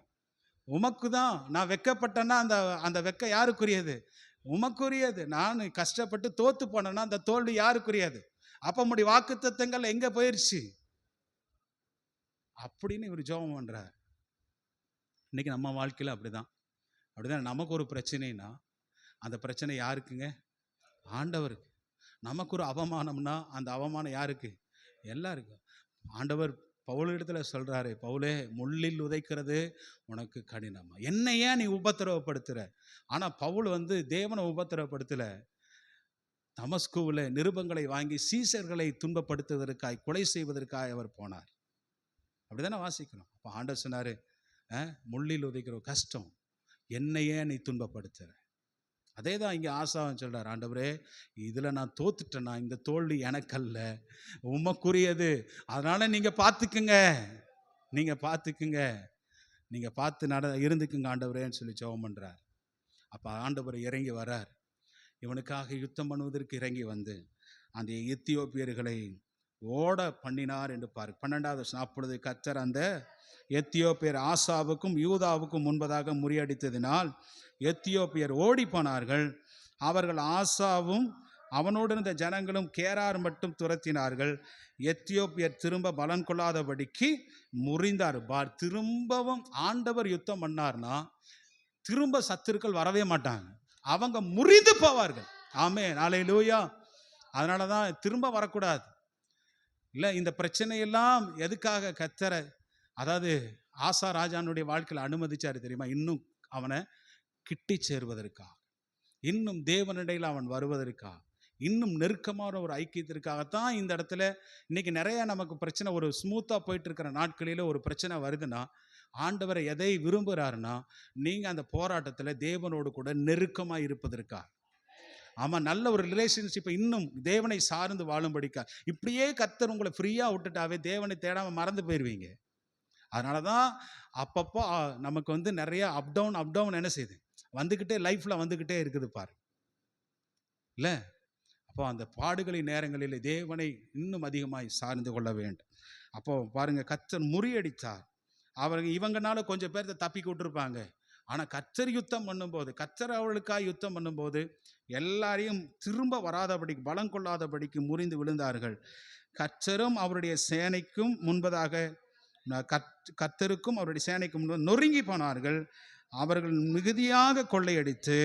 உமக்கு தான். நான் வெக்கப்பட்டேன்னா அந்த அந்த வெக்க யாருக்குரியது? உமக்குரியது. நான் கஷ்டப்பட்டு தோத்து போனேன்னா அந்த தோல்வி யாருக்குரியது? அப்ப உம்முடைய வாக்குத்தத்தங்கள் எங்க போயிருச்சு அப்படின்னு இவர் ஜெபம் பண்றார். இன்னைக்கு நம்ம வாழ்க்கையில் அப்படிதான். நமக்கு ஒரு பிரச்சனைனா அந்த பிரச்சனை யாருக்குங்க? ஆண்டவருக்கு. நமக்கு ஒரு அவமானம்னா அந்த அவமானம் யாருக்கு? எல்லாருக்கும். ஆண்டவர் பவுலிடத்துல சொல்றாரு, பவுலே, முள்ளில் உதைக்கிறது உனக்கு கடினமா, என்ன ஏன் நீ உபத்திரவப்படுத்துற? ஆனா பவுல் தேவனை உபத்திரவப்படுத்தல. தமஸ்குவில் நிருபங்களை வாங்கி சீசர்களை துன்பப்படுத்துவதற்காய், கொலை செய்வதற்காய் அவர் போனார். அப்படிதானே வாசிக்கிறோம். அப்போ ஆண்டவர் சொன்னாரு, முள்ளில் உதைக்கிற கஷ்டம், என்னையே நீ துன்பப்படுத்துற. அதே தான் இங்கே ஆசாவன் சொல்கிறார், ஆண்டவரே, இதில் நான் தோத்துட்டேன்னா இந்த தோல்வி எனக்கல்ல, உமக்குரியது. அதனால் நீங்கள் பார்த்துக்குங்க, நீங்கள் பார்த்து இருந்துக்குங்க ஆண்டவரேன்னு சொல்லி ஜெபம் பண்ணுறார். அப்போ ஆண்டவர் இறங்கி வரார். இவனுக்காக யுத்தம் பண்ணுவதற்கு இறங்கி அந்த எத்தியோப்பியர்களை ஓட பண்ணினார் என்று பாரு. 12வது வசனம். அப்பொழுது கர்த்தர் அந்த எத்தியோப்பியர் ஆசாவுக்கும் யூதாவுக்கும் முன்பதாக முறியடித்ததினால் எத்தியோப்பியர் ஓடி போனார்கள். அவர்கள் ஆசாவும் அவனோடு இருந்த ஜனங்களும் கேரார் மட்டும் துரத்தினார்கள். எத்தியோப்பியர் திரும்ப பலன் கொள்ளாதபடிக்கு முறிந்தார். திரும்பவும் ஆண்டவர் யுத்தம் பண்ணார்னா திரும்ப சத்துருக்கள் வரவே மாட்டாங்க, அவங்க முறிந்து போவார்கள். ஆமென், அல்லேலூயா. அதனால தான் திரும்ப வரக்கூடாது. இல்லை, இந்த பிரச்சனையெல்லாம் எதுக்காக கர்த்தரை, அதாவது ஆசா ராஜானுடைய வாழ்க்கையில் அனுமதிச்சாரு தெரியுமா? இன்னும் அவனை கிட்டி சேருவதற்காக, இன்னும் தேவனிடையில் அவன் வருவதற்காக, இன்னும் நெருக்கமான ஒரு ஐக்கியத்திற்காகத்தான் இந்த இடத்துல இன்னைக்கு நிறைய நமக்கு பிரச்சனை. ஒரு ஸ்மூத்தாக போயிட்டு இருக்கிற நாட்களில் ஒரு பிரச்சனை வருதுன்னா ஆண்டவரை எதை விரும்புகிறாருன்னா, நீங்கள் அந்த போராட்டத்தில் தேவனோடு கூட நெருக்கமாக இருப்பதற்காக. ஆமாம், நல்ல ஒரு ரிலேஷன்ஷிப்பை இன்னும் தேவனை சார்ந்து வாழும்படிக்கா. இப்படியே கர்த்தர் உங்களை ஃப்ரீயாக விட்டுட்டாவே தேவனை தேடாமல் மறந்து போயிடுவீங்க. அதனால தான் அப்பப்போ நமக்கு நிறைய அப் டவுன் என்ன செய்யுது, வந்துக்கிட்டே லைஃப்பில் வந்துக்கிட்டே இருக்குது பாரு. இல்லை, அப்போ அந்த பாடுகளின் நேரங்களில் தேவனை இன்னும் அதிகமாய் சார்ந்து கொள்ள வேண்டும். அப்போ பாருங்க, கர்த்தர் முறியடித்தார். இவங்கனால கொஞ்சம் பேர்த்த தப்பி விட்டுருப்பாங்க. ஆனால் கர்த்தர் யுத்தம் பண்ணும்போது, கர்த்தர் அவர்களுக்காக யுத்தம் பண்ணும்போது எல்லாரையும் திரும்ப வராதபடிக்கு, பலம் கொள்ளாதபடிக்கு முறிந்து விழுந்தார்கள். கர்த்தரும் அவருடைய சேனைக்கும் முன்பதாக, கர்த்தருக்கும் அவருடைய சேனைக்கும் முன்பு நொறுங்கி போனார்கள். அவர்கள் மிகுதியாக கொள்ளையடித்து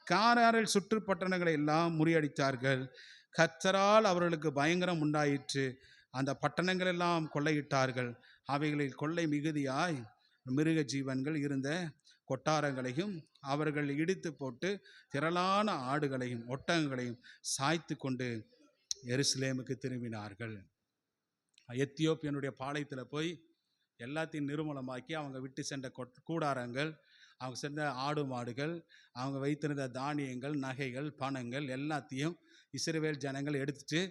காராரில் சுற்று பட்டணங்களை எல்லாம் முறியடித்தார்கள். கர்த்தரால் அவர்களுக்கு பயங்கரம் உண்டாயிற்று. அந்த பட்டணங்கள் எல்லாம் கொள்ளையிட்டார்கள். அவைகளில் கொள்ளை மிகுதியாய் மிருக ஜீவன்கள் இருந்த கொட்டாரங்களையும் அவர்கள் இடித்து போட்டு திரளான ஆடுகளையும் ஒட்டகங்களையும் சாய்த்து கொண்டு எருசலேமுக்கு திரும்பினார்கள். எத்தியோப்பியனுடைய பாளையத்தில் போய் எல்லாத்தையும் நிர்மூலமாக்கி அவங்க விட்டு சென்ற கூடாரங்கள், அவங்க சென்ற ஆடு மாடுகள், அவங்க வைத்திருந்த தானியங்கள், நகைகள், பணங்கள் எல்லாத்தையும் இஸ்ரவேல் ஜனங்கள் எடுத்துட்டு,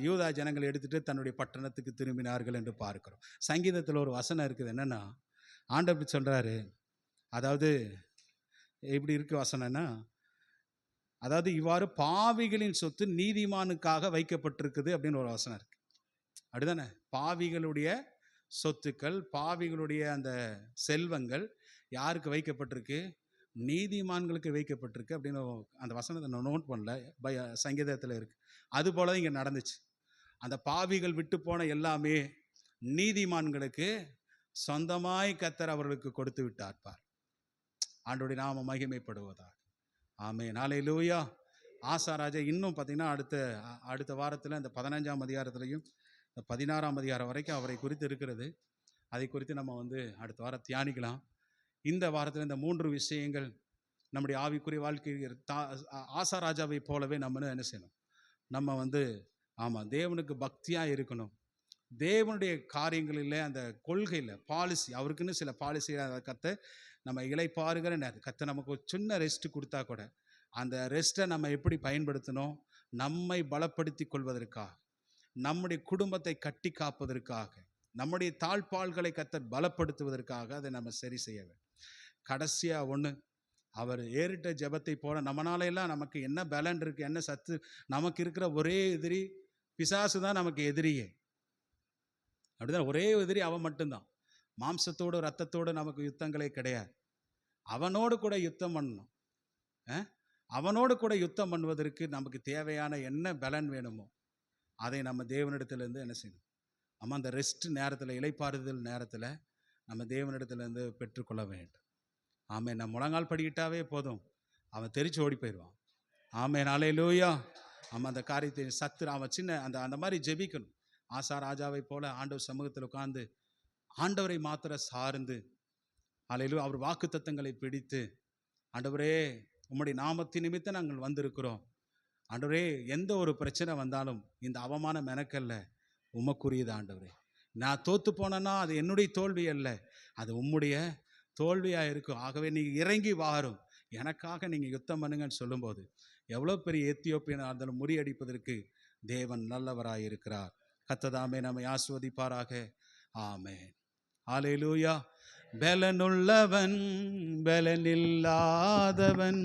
யூதா ஜனங்கள் எடுத்துட்டு தன்னுடைய பட்டணத்துக்கு திரும்பினார்கள் என்று பார்க்கிறோம். சங்கீதத்தில் ஒரு வசனம் இருக்குது, என்னன்னா ஆண்டவர் சொல்றாரு, அதாவது எப்படி இருக்கு வசனம்னா, அதாவது இவ்வாறு பாவிகளின் சொத்து நீதிமானுக்காக வைக்கப்பட்டிருக்குது அப்படின்னு ஒரு வசனம் இருக்கு. அப்படிதானே? பாவிகளுடைய சொத்துக்கள், பாவிகளுடைய அந்த செல்வங்கள் யாருக்கு வைக்கப்பட்டிருக்கு? நீதிமான்களுக்கு வைக்கப்பட்டிருக்கு அப்படின்னு அந்த வசனத்தை நான் நோட் பண்ணல, சங்கீதத்தில் இருக்கு. அது போல இங்கே நடந்துச்சு. அந்த பாவிகள் விட்டு போன எல்லாமே நீதிமான்களுக்கு சொந்தமாய் கர்த்தர் அவர்களுக்கு கொடுத்து விட்டார் பார். ஆண்டவருடைய நாம மகிமைப்படுவதாக. ஆமென். ஹல்லேலூயா. ஆசா ராஜா இன்னும் பார்த்தீங்கன்னா அடுத்த வாரத்தில் இந்த 15ஆம் அதிகாரத்திலையும் இந்த 16ஆம் அதிகாரம் வரைக்கும் அவரை குறித்து இருக்கிறது. அதை குறித்து நம்ம அடுத்த வாரம் தியானிக்கலாம். இந்த வாரத்தில் இந்த 3 விஷயங்கள் நம்முடைய ஆவிக்குரிய வாழ்க்கை ஆசா ராஜாவை போலவே நம்ம என்ன செய்யணும், நம்ம ஆமாம் தேவனுக்கு பக்தியாக இருக்கணும். தேவனுடைய காரியங்களில் அந்த கொள்கையில் பாலிசி, அவருக்குன்னு சில பாலிசிகளை அதை கற்று நம்ம இளைப்பாறுகிற நேரம் கற்று நமக்கு ஒரு சின்ன ரெஸ்ட் கொடுத்தா கூட அந்த ரெஸ்ட்டை நம்ம எப்படி பயன்படுத்தணும், நம்மை பலப்படுத்தி கொள்வதற்காக, நம்முடைய குடும்பத்தை கட்டி காப்பதற்காக, நம்முடைய தாழ்பால்களை கர்த்தர் பலப்படுத்துவதற்காக அதை நம்ம சரி செய்ய வேண்டும். கடைசியாக அவர் ஏறிட்ட ஜெபத்தை போல நம்மளாலெல்லாம் நமக்கு என்ன பலன் இருக்குது, என்ன சத்து, நமக்கு இருக்கிற ஒரே எதிரி பிசாசு தான் நமக்கு எதிரியே. அப்படிதான், ஒரே எதிரி அவன் மட்டும்தான். மாம்சத்தோடு ரத்தத்தோடு நமக்கு யுத்தங்களே கிடையாது. அவனோடு கூட யுத்தம் பண்ணணும். அவனோடு கூட யுத்தம் பண்ணுவதற்கு நமக்கு தேவையான என்ன பலன் வேணுமோ அதை நம்ம தேவனிடத்துலேருந்து என்ன செய்யணும், நம்ம அந்த ரெஸ்ட் நேரத்தில், இளைப்பாறுதல் நேரத்தில் நம்ம தேவனிடத்துலேருந்து பெற்றுக்கொள்ள வேண்டும். ஆமென். நம்ம முழங்கால் படிக்கிட்டாவே போதும், அவன் தெரிச்சு ஓடி போயிடுவான். ஆமென். ஹல்லேலூயா. நம்ம அந்த காரியத்தை அவன் சின்ன அந்த மாதிரி ஜெபிக்கணும். ஆசா ராஜாவை போல ஆண்டவர் சமூகத்தில் உட்கார்ந்து ஆண்டவரை மாத்திர சார்ந்து, ஹல்லேலூயா, அவர் வாக்கு தத்தங்களை பிடித்து, ஆண்டவரே உம்முடைய நாமத்தின் நிமித்தம் நாங்கள் வந்திருக்கிறோம், ஆண்டவரே எந்த ஒரு பிரச்சனை வந்தாலும் இந்த அவமானம் எனக்கல்ல, உமக்குரியது ஆண்டவரே. நான் தோத்து போனேன்னா அது என்னுடைய தோல்வி அல்ல, அது உம்முடைய தோல்வியாக இருக்கும். ஆகவே நீங்கள் இறங்கி வாரும், எனக்காக நீங்கள் யுத்தம் பண்ணுங்கன்னு சொல்லும்போது எவ்வளோ பெரிய எத்தியோப்பியனாக இருந்தாலும் முறியடிப்பதற்கு தேவன் நல்லவராக இருக்கிறார். கர்த்தர் நம்மை ஆசீர்வதிப்பாராக. ஆமென். ஹல்லேலூயா. பலனுள்ளவன் பலனில்லாதவன்